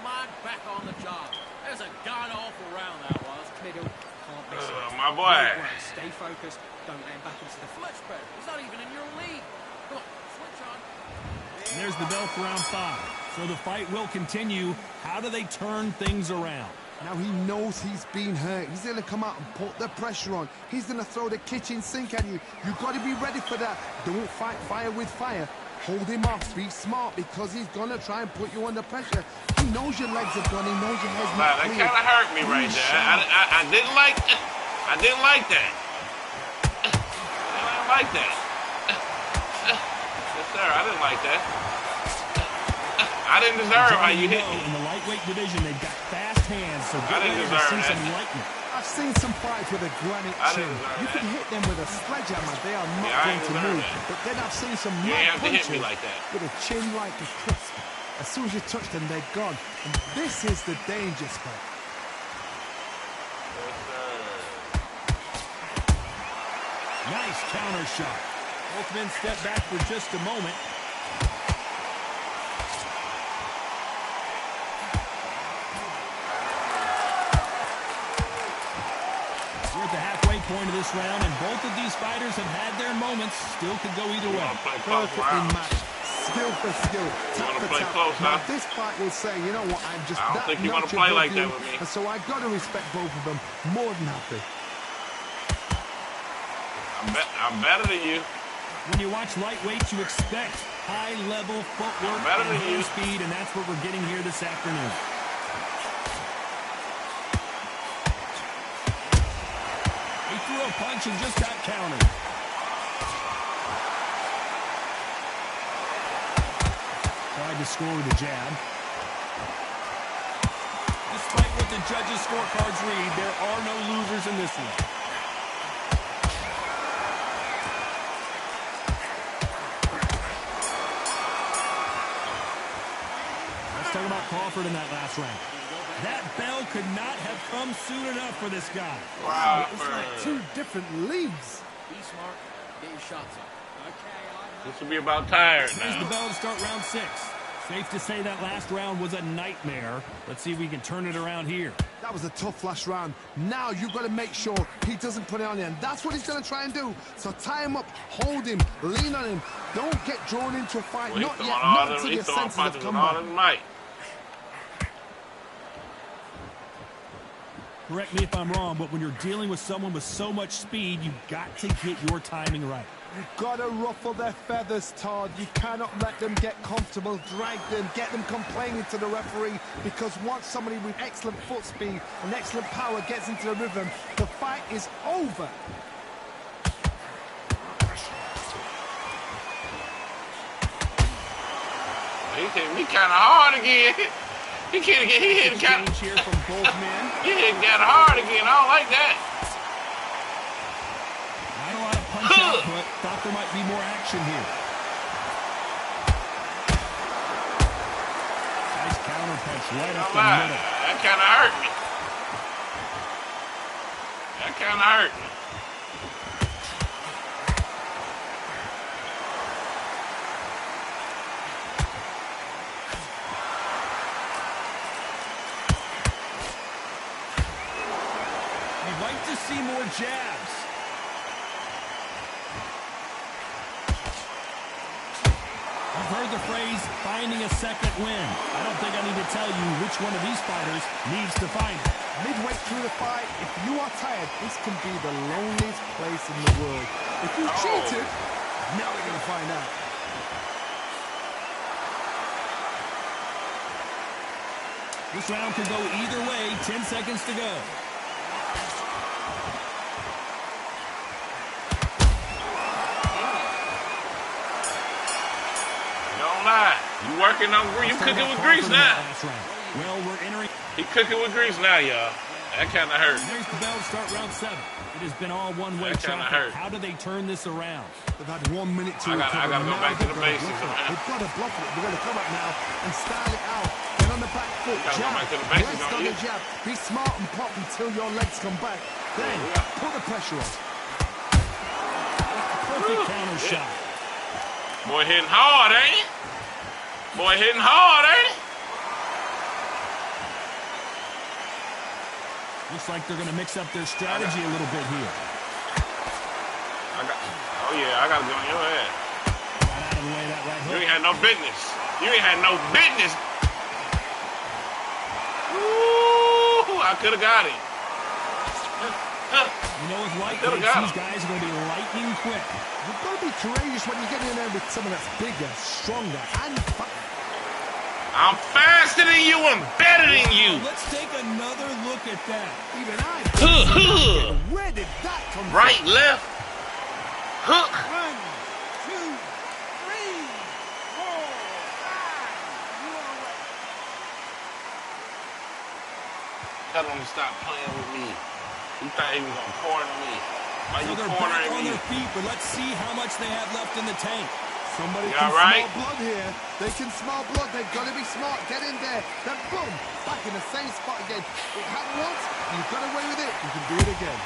Mud back on the job. There's a god-awful round that was. Middle, can't miss it. My boy. Stay focused. Don't land back into the flesh spread. He's not even in your league. Come on, switch on. And there's the bell for round 5. So the fight will continue. How do they turn things around? Now he knows he's been hurt. He's going to come out and put the pressure on. He's going to throw the kitchen sink at you. You've got to be ready for that. Don't fight fire with fire. Hold him off. Be smart because he's going to try and put you under pressure. He knows your legs are gone. He knows your head's not That clear. kind of hurt me right there. I didn't like that. I didn't like that. Yes, sir. I didn't like that. I didn't deserve how you hit me. In the lightweight division, they've got fast hands, so I didn't get ready to deserve see that. some lightning. I've seen some fights with a granite I chin. didn't deserve You can that. hit them with a sledgehammer. They are not Yeah, I going didn't to deserve move. that. But then I've seen some You mad ain't have to hit me punches like that. with a chin like a crisp. As soon as you touch them, they're gone. And this is the danger spot. Yes, sir. Nice counter shot. Both men step back for just a moment. We're at the halfway point of this round, and both of these fighters have had their moments. Still could go either You way. want to play close Perfectly rounds? matched. Skill for skill. Tap wanna for play tap. close, Now, huh? this fight will say, you know what, I'm just I don't that think you wanna notch play above like that you, with me. and so I got to respect both of them more than happy. I'm better than you. When you watch lightweights, you expect high-level footwork Better and than hand you. speed, and that's what we're getting here this afternoon. He threw a punch and just got countered. Tried to score with a jab. Despite what the judges' scorecards read, there are no losers in this one. Let's talk about Crawford in that last round. That bell could not have come soon enough for this guy. Wow. It's like two different leagues. Be smart. Get your shots up. Okay, This will be about tired There's the now. bell to start round 6. Safe to say that last round was a nightmare. Let's see if we can turn it around here. That was a tough last round. Now you've got to make sure he doesn't put it on you, and that's what he's going to try and do. So tie him up, hold him, lean on him. Don't get drawn into a fight. Well, Not yet, not until your he's throwing senses have punches come with all back. his might. Correct me if I'm wrong, but when you're dealing with someone with so much speed, you've got to get your timing right. You've got to ruffle their feathers, Todd. You cannot let them get comfortable, drag them, get them complaining to the referee, because once somebody with excellent foot speed and excellent power gets into the rhythm, the fight is over. He hit me kind of hard again. He can't get hit. Exchange here from both men. He hit got hard again. I don't like that. Not a lot of punch output. Thought there might be more action here. Nice counter punch right up the middle. That kind of hurt me. That kind of hurt me. You'd like to see more jabs. You've heard the phrase, finding a second win. I don't think I need to tell you which one of these fighters needs to find it. Midway through the fight, if you are tired, this can be the loneliest place in the world. If you cheated, now we're going to find out. This round could go either way. 10 seconds to go. Don't lie. You working on grease. You cooking with grease now. Well, we're entering. He cooking with grease now, y'all. That kind of hurt. There's the bell to start round 7. It has been all one-way That kinda traffic. hurt. How do they turn this around? They've had 1 minute to recover. I gotta go Now back to they've the got basics, block it. man. They've got to block it. We're going to come up now and style it out. Get on the back foot. Gotta go Jab. back to the basics, Rest don't on you? the jab. Be smart and pop until your legs come back. Then put the pressure on. Perfect counter shot. Boy hitting hard, ain't it? Boy hitting hard, ain't it? Looks like they're going to mix up their strategy a little bit here. I gotta go on your head. Got out of the way of that right You hook. ain't had no business. You ain't had no business. Ooh, I could have got him. You know, with lightweights, these guys are going to be lightning quick. You've got to be courageous when you get in there with someone that's bigger, stronger, and I'm faster than you and better than you. Let's take another look at that. even I. Where did that come from? Right, left, hook. 1, 2, 3, 4, 5. You all right? Tell him to stop playing with me. He thought he was gonna corner me. Why So you they're back cornering on me? their feet, but let's see how much they have left in the tank. Somebody You can all right? smell blood here. They can smell blood. They've got to be smart. Get in there. Then boom, back in the same spot again. It happened once. You got away with it. You can do it again.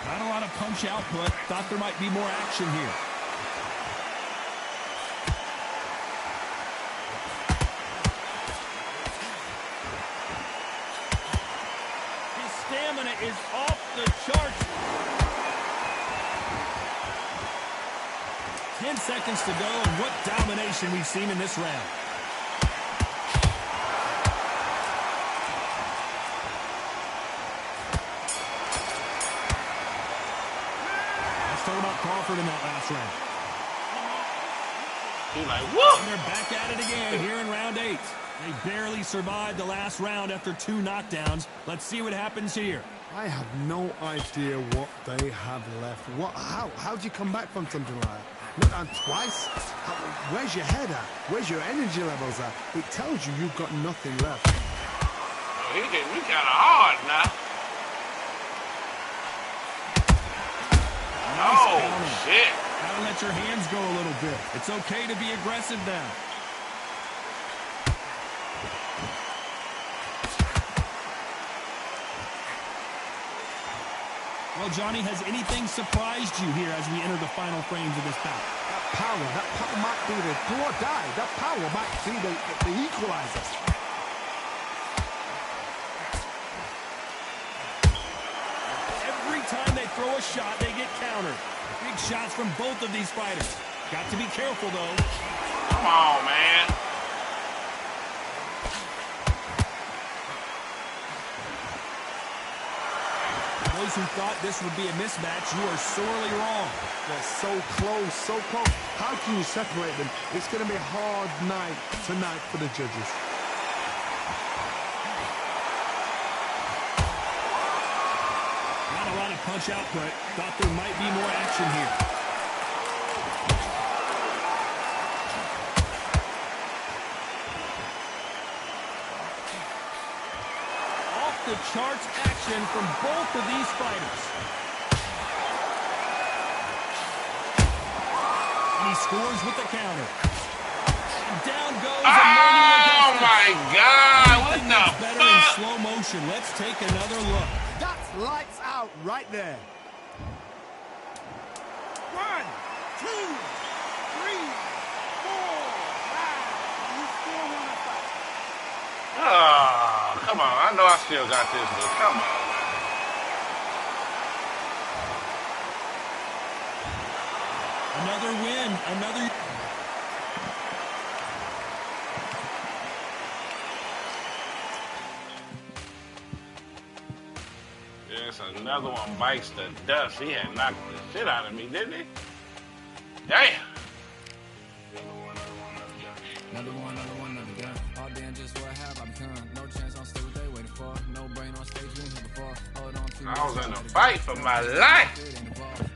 Not a lot of punch output. Thought there might be more action here. His stamina is off the charts. 10 seconds to go, and what domination we've seen in this round. Let's talk about Crawford in that last round. He like, whoop. And they're back at it again here in round 8. They barely survived the last round after 2 knockdowns. Let's see what happens here. I have no idea what they have left. How do you come back from something like that? Not done twice? Where's your head at? Where's your energy levels at? It tells you you've got nothing left. Oh, he getting me kind of hard now. Nice Oh, counter. shit. Gotta let your hands go a little bit. It's okay to be aggressive now. Well, Johnny, has anything surprised you here as we enter the final frames of this bout? That power might be the do or die. That power might be the equalizer. Every time they throw a shot, they get countered. Big shots from both of these fighters. Got to be careful, though. Come on, man. Those who thought this would be a mismatch, you are sorely wrong. They're so close, so close. How can you separate them? It's going to be a hard night tonight for the judges. Not a lot of punch output. Thought there might be more action here. off-the-charts action from both of these fighters. And he scores with the counter. And down goes Emmanuel Augustus. Oh, my God. What Everything the looks better fuck? in slow motion. Let's take another look. That's lights out right there. 1, 2, 3, 4, 5. You still want to fight? Oh, come on. I know I still got this, but come on, man. Another win. Another... Yes, another one bites the dust. He had knocked the shit out of me, didn't he? Damn. Another one, another gun. All damn, just what have I become? No chance, I'm still what they waiting for. No brain on stage, been here before. Hold on to I was in a fight for my life.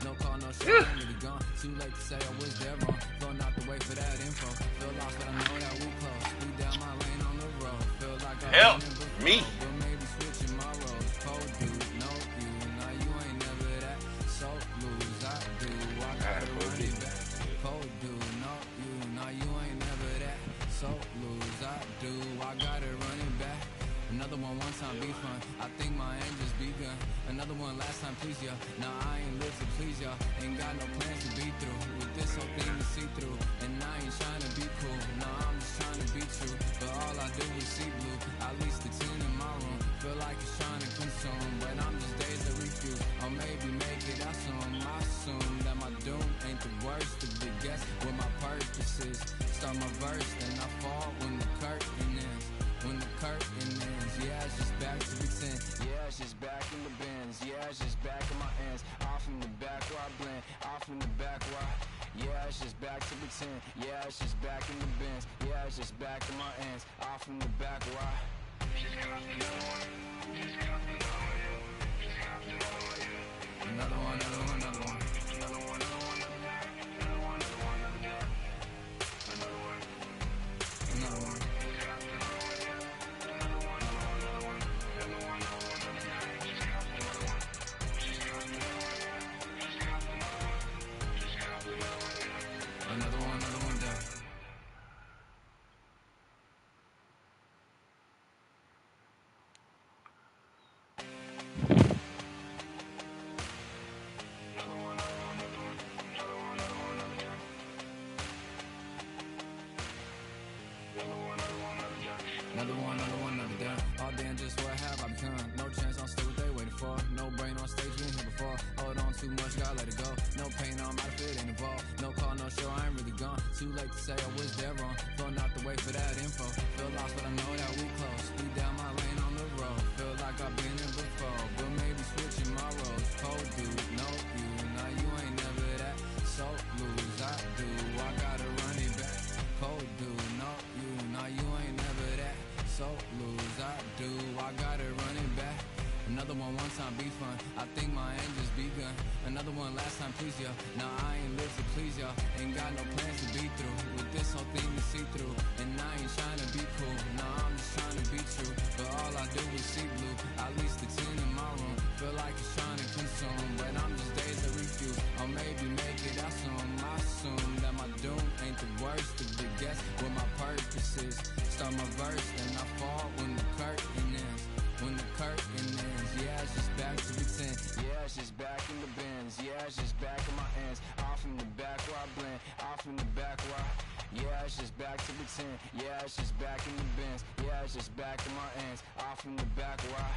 No call, no show, I'm really gone. Too late to say I was there wrong. Going out the way for that info. Feel lost, but I know that we close. We down my lane on the road. Feel like I Help me. but maybe switching my roles. Cold dude, no you. Now you ain't never that. So lose, I do. I gotta run it back. Cold dude, no you. Now you ain't never that. So lose, I do. I gotta run it back. Another one time be fun. I think my aim just begun. Another one last time, please, y'all. Now I ain't live to please y'all. Ain't got no plans to be through. With this whole thing to see through. And I ain't trying to be cool. No, I'm just trying to be true. But all I do is see blue. At least the 10 in my room. Feel like it's trying to consume. But I'm just days of refuse. Or maybe make it out soon. I assume that my doom ain't the worst of the guess. What my purpose is. Start my verse, then I fall when the curtain ends. When the curtain ends, yeah, it's just back to pretend. Yeah, it's just back in the bins. Yeah, it's just back in my ends. Off in the back where I blend. Off in the back where yeah, it's just back to pretend. Yeah, it's just back in the bins. Yeah, it's just back in my ends. Off in the back where another one, another one, another one. Another one, another done. All damn, just what have I become? No chance, I'm still what they waiting for. No brain on stage, been here before. Hold on too much, gotta let it go. No pain, I'm out of it, ain't involved. No call, no show, I ain't really gone. Too late to say I was there wrong. Flown out the way for that info. Feel lost, but I know that we close. Speed down my lane on the road. Feel like I've been here before. But maybe switching my roles. Cold dude, no you. Now you ain't never that. So lose, I do. I gotta run it back. Cold dude, no you. Now you ain't never that. So lose, I do. I gotta run it back. Another one time be fun. I think my aim just begun. Another one last time, please y'all. Now I ain't live to please y'all. Ain't got no plans to be through. With this whole thing to see through. And I ain't trying to be cool. No, I'm just trying to be true. But all I do is see blue. At least the 10 in my room. Feel like it's trying to consume. But I'm just days of refuse. Or maybe make it out soon. I assume that my doom ain't the worst of the guess. What my purpose is. Start my verse, then I fall when the curtain ends. When the curtain ends, yeah, it's just back to pretend. Yeah, it's just back in the bins. Yeah, it's just back in my ends. Off in the back where I blend. Off in the back where yeah, it's just back to pretend. Yeah, it's just back in the bins. Yeah, it's just back in my ends. Off in the back where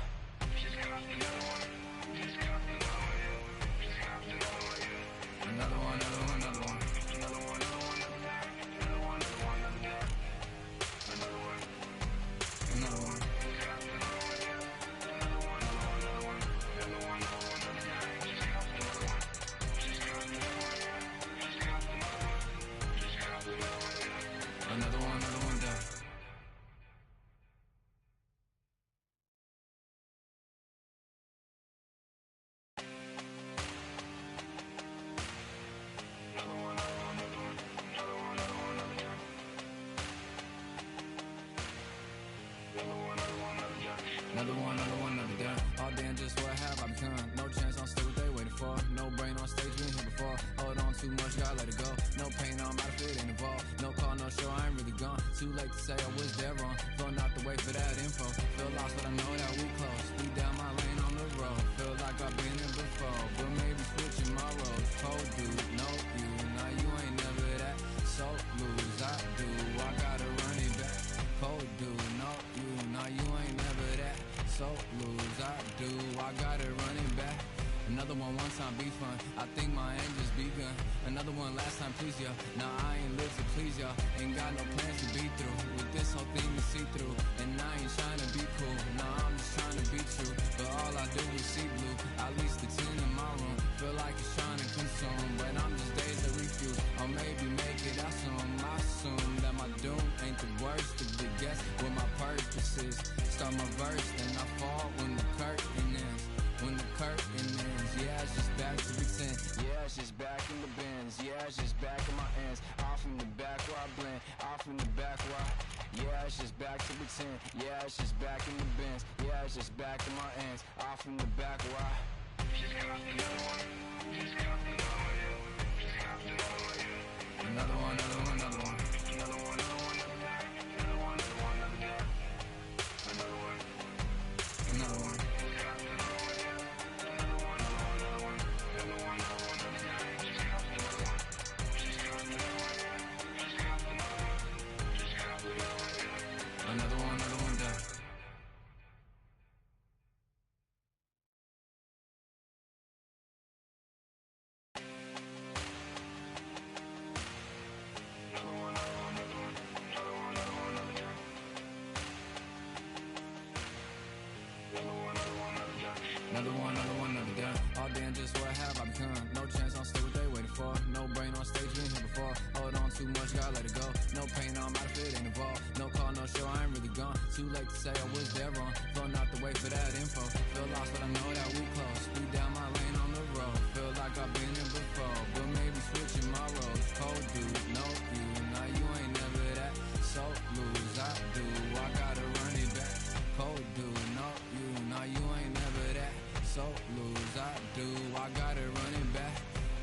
another one, another one, another one. Another one, another one, another one. done. All damn, just what have I become? No chance, I'm still what they waiting for. No brain on stage, been here before. Hold on too much, gotta let it go. No pain, I'm out of it, ain't involved. No call, no show, I ain't really gone. Too late to say I was there wrong. Feel not to wait for that info. Feel lost, but I know that we close. We down my lane on the road. Feel like I've been here before, but maybe switching my roles. Cold dude, no you, now you ain't never that. So lose, I do, I gotta run it back. Cold dude, no you, now you ain't never that. So lose, I do, I gotta run it back. Another one time be fun, I think my aim just begun. Another one last time please ya. Now I ain't live to please ya. Ain't got no plans to be through with this whole thing to see through. And I ain't trying to be cool, nah I'm just trying to be true. But all I do is see blue, at least the 10 in my room. Feel like it's trying to consume, but I'm just days to refuse. Or maybe make it out soon. I assume that my doom ain't the worst of the guess what my purpose is. Start my verse, then I fall when the curtain ends. When the curtain ends, yeah, it's just back to pretend. Yeah, it's just back in the bins. Yeah, it's just back in my ends. Off in the back where I blend. Off in the back where I... Yeah, it's just back to pretend. Yeah, it's just back in the bins. Yeah, it's just back in my ends. Off in the back where I... Another one, another one, another one. Another one, another one, another one, another one, another one, another one. Another one done. Another done. All damn, just what have I become? No chance, I'm still what they waiting for. No brain on stage, been here before. Hold on too much, gotta let it go. No pain, I'm out of it, ain't involved. No call, no show, I ain't really gone. Too late to say I was there wrong. Feel not to wait for that info. Feel lost, but I know that we close. We down my lane on the road. Feel like I've been here before, but maybe switching my roles. Cold dude, no you, now you ain't never that. So lose, I do, I gotta run it back. Cold dude, no you, now you ain't never that. So lose, I do, I gotta run it back.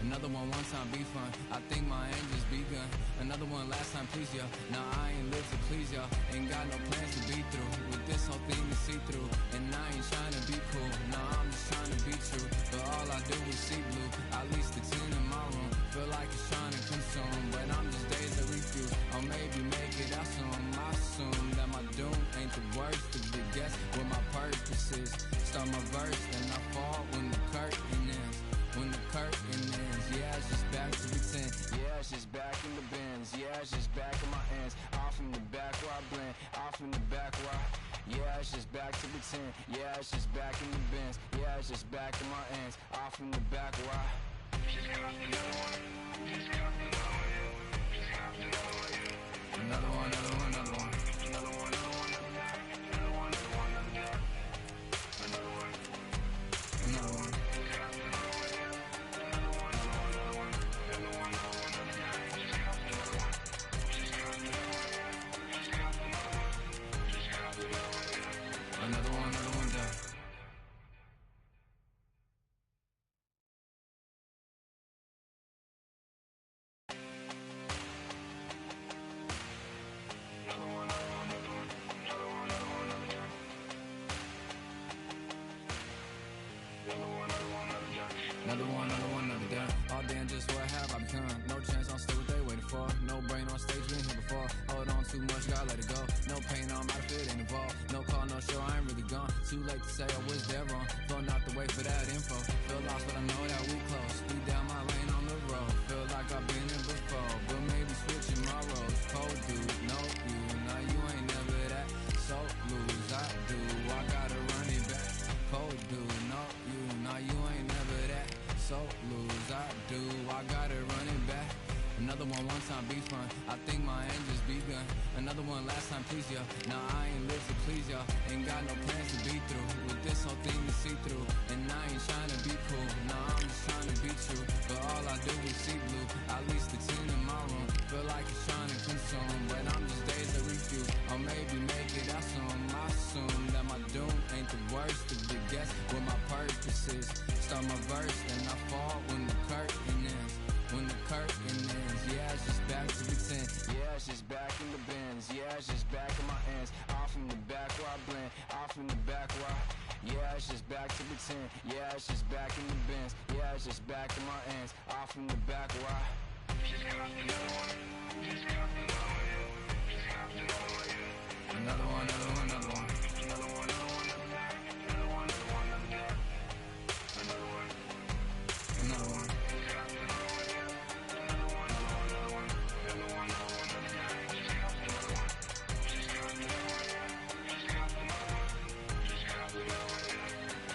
Another one time be fun, I think my aim just begun. Another one last time please ya. Now I ain't live to please ya. Ain't got no plans to be through with this whole thing to see through. And I ain't trying to be cool, nah I'm just trying to be true. But all I do is see blue, at least the 10 in my room. Feel like it's trying to consume, but I'm just days to refuse. Or maybe make it out soon. I assume that my doom ain't the worst of the guess what my purpose is. Start my verse, then I fall when the curtain ends. When the curtain ends, yeah, it's just back to pretend. Yeah, it's just back in the bins. Yeah, it's just back in my ends. Off in the back where I blend. Off in the back where I... Yeah, it's just back to pretend. Yeah, it's just back in the bins. Yeah, it's just back in my ends. Off in the back where I... Another one, another one, another one. Another one, another one, another one, another one, another one, another one. Another one done. Another done. All damn, just what have I become? No chance, I'm still what they waiting for. No brain on stage, been here before. Hold on too much, gotta let it go. No pain, I'm out of it, ain't involved. No call, no show, I ain't really gone. Too late to say I was there wrong. Feel not to wait for that info. Feel lost, but I know that we close. We down my lane on the road. Feel like I've been here before, but maybe switching my roles. Cold dude, no you, now you ain't never that. So lose, I do, I gotta run it back. Cold dude, no you, now you ain't never that. So lose, I do, I gotta run it back. Another one time be fun, I think my aim just begun. Another one last time please ya. Now I ain't live to please ya. Ain't got no plans to be through with this whole thing to see through. And I ain't trying to be cool, nah I'm just trying to be true. But all I do is see blue, at least the 10 in my room. Feel like it's trying to consume, but I'm just days to refuse. Or maybe make it out soon. I assume that my doom ain't the worst of the purposes. Start my verse, then I fall when the curtain ends. When the curtain ends, yeah, it's just back to pretend. Yeah, it's just back in the bins. Yeah, it's just back in my ends. Off in the back where I blend. Off in the back where yeah, it's just back to pretend. Yeah, it's just back in the bins. Yeah, it's just back in my ends. Off in the back where another one, another one, another one. Another one, another one, another one, another one, another one. Another one.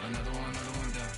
Another one down.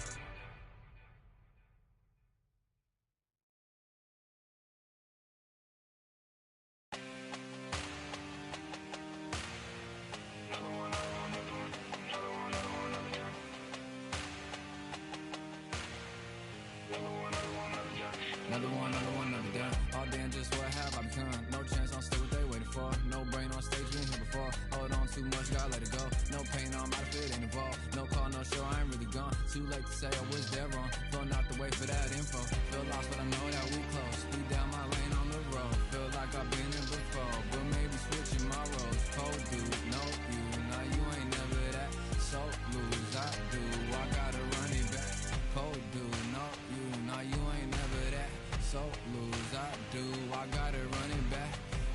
Another one, another down. All damn, just what have I become? No chance, I'm still what they waiting for. No brain on stage, been here before. Hold on too much, gotta let it go. No pain, I'm out of it, ain't involved. No call, no show, I ain't really gone. Too late to say I was there wrong. Flow not the way for that info. Feel lost, but I know that we close. Speed down my lane on the road. Feel like I've been in before, but maybe switching my roles. Cold dude, no you. Now you ain't never that. So lose, I do. I gotta run it back. Cold dude, no you. Now you ain't never that. So lose, I do. I gotta run it back.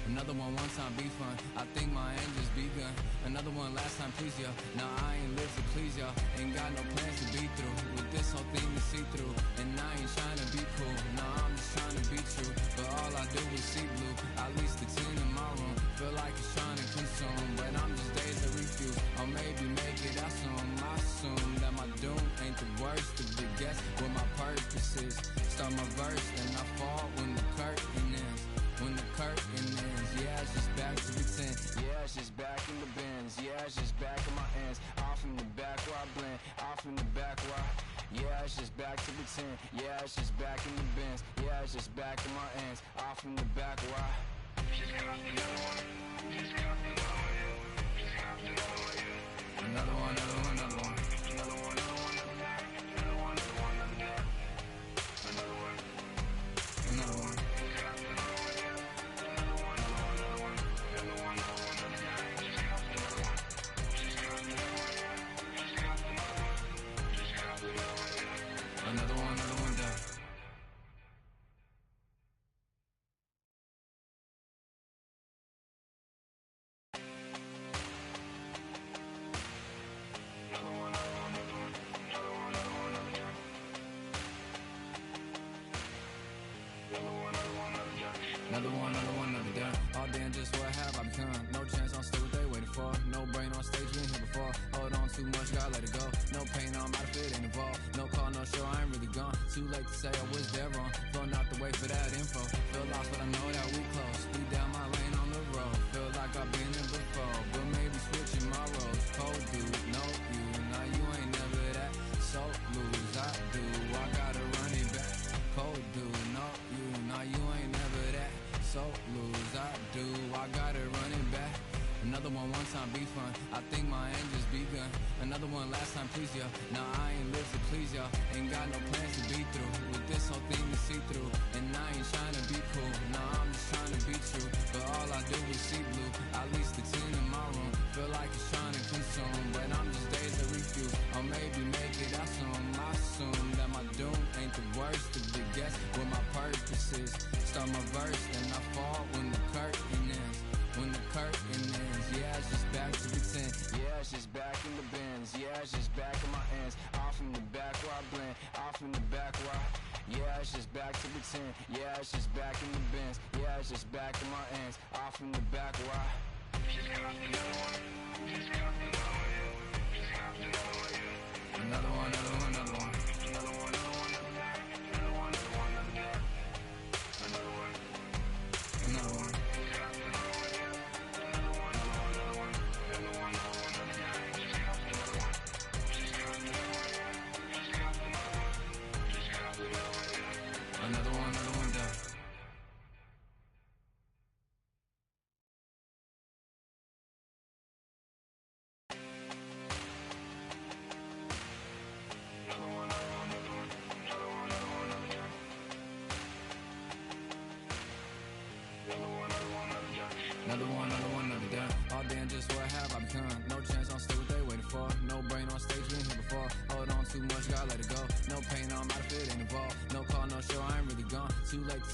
Another one time be fun. I think my end just begun. Another one last time please ya. Now I ain't live to please y'all. Ain't got no plans to be through. With this whole thing to see through. And I ain't trying to be cool. Nah, I'm just trying to be true. But all I do is see blue. At least the 10 in my room. Feel like it's trying to consume. But I'm just days to refuse. Or maybe make it out soon. I assume that my doom ain't the worst of the guess what my purpose is. Start my verse, then I fall when the curtain ends. When the curtain ends, yeah, it's just back to pretend. Yeah, it's just back in the bins. Yeah, it's just back in my ends. Off in the back where I blend. Off in the back where yeah, it's just back to pretend. Yeah, it's just back in the bins. Yeah, it's just back in my ends. Off in the back where another one, another one, another one. Another one, another one, another one, another one, another one. Another one. Another one down. Another one, another down. All damn, just what have I become? No chance, I'm still what they waiting for. No brain on stage, been here before. Hold on too much, gotta let it go. No pain, I'm out of it, ain't involved. No call, no show, I ain't really gone. Too late to say I was there wrong. Flow not the way for that info. Feel lost, but I know that we close. Speed down my lane on the road. Feel like I've been in before, but maybe switching my roles. Cold dude, no you. Now you ain't never that. So lose, I do. I gotta run it back. Cold dude, no you. Now you ain't never that. So lose, I do. I gotta run it back. Another one time be fun. I think my end just begun. Another one last time please ya. Now I ain't live to please y'all. Ain't got no plans to be through. With this whole thing to see through. And I ain't trying to be cool. Nah, I'm just trying to be true. But all I do is see blue. At least the 10 in my room. Feel like it's trying to consume. But I'm just days to refuse. Or maybe make it out soon. I assume that my doom ain't the worst of the guess what my purpose is. Start my verse, then I fall when the curtain ends. When the curtain ends, yeah, it's just back to pretend. Yeah, it's just back in the bins. Yeah, it's just back in my ends. Off in the back where I blend. Off in the back where yeah, it's just back to pretend. Yeah, it's just back in the bins. Yeah, it's just back in my ends. Off in the back where another one, another one, another one. Another one, another one, another one, another one, another one. Another one. Another one down.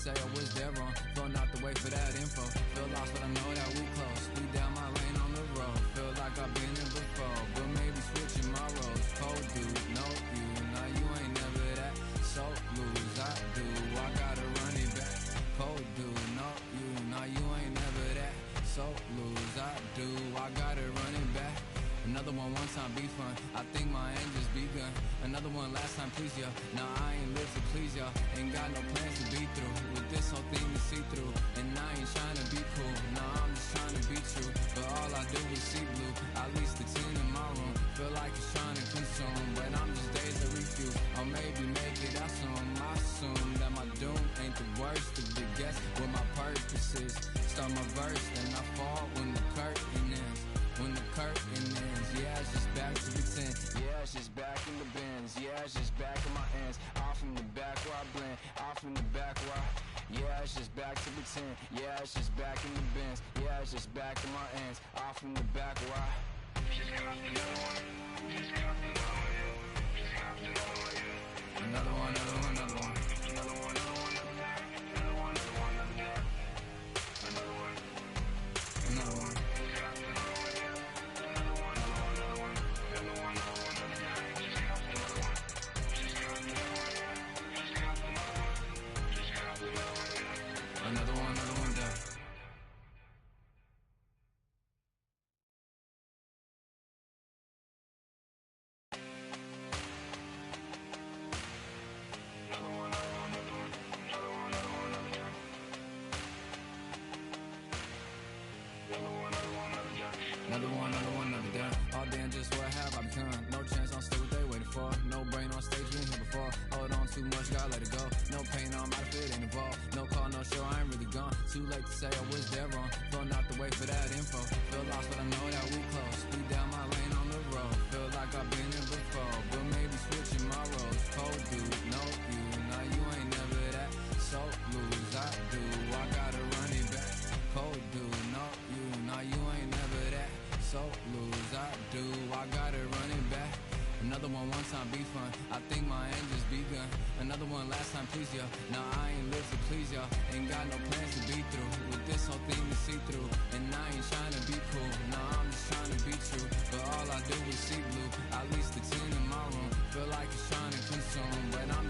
say I was there wrong. Feel not the way for that info. Feel lost, but I know that we close. Speed down my lane on the road. Feel like I've been here before, but maybe switching my roles. Cold dude, no you. Now you ain't never that. So lose, I do. I gotta run it back. Cold dude, no you. Now you ain't never that. So lose, I do. I gotta run it back. Another one time be fun. I think my end just begun. Another one last time please ya. Now I ain't live to please y'all. Ain't got no plans to be through. With this whole thing to see through. And I ain't trying to be cool. Nah, I'm just trying to be true. But all I do is see blue. At least the 10 in my room. Feel like it's trying to consume. But I'm just days to refuse. Or maybe make it out soon. I assume that my doom ain't the worst of the guess. What my purpose is. Start my verse, then I fall when the curtain ends. When the curtain ends, yeah, it's just back to pretend. Yeah, it's just back in the bins. Yeah, it's just back in my ends. Off in the back where I blend. Off in the back where I... Yeah, it's just back to pretend. Yeah, it's just back in the bins. Yeah, it's just back in my ends. Off in the back where I... Another one, another one, another one. Another one, another one, another one. Another one, another one, another one. Another one. Another one. Another down. All damn, just what have I become? No chance, I'm still what they waiting for. No brain on stage, been here before. Hold on too much, gotta let it go. No pain on my fit, ain't involved. No call, no show, I ain't really gone. Too late to say I was there wrong. Feel not the way for that info. Feel lost, but I know that we close. Speed down my lane on the road. Feel like I've been here before, but maybe switching my roles. Cold dude, no you. Now you ain't never that. So lose, I do. I gotta run it back. Cold dude, no you. Now you ain't never that. So lose, I do. I gotta run it back. Another one time be fun. I think my end just begun. Another one last time please ya. Now I ain't live to please y'all. Ain't got no plans to be through. With this whole thing to see through. And I ain't trying to be cool. Nah, I'm just trying to be true. But all I do is see blue. At least the 10 in my room. Feel like it's trying to consume. But I'm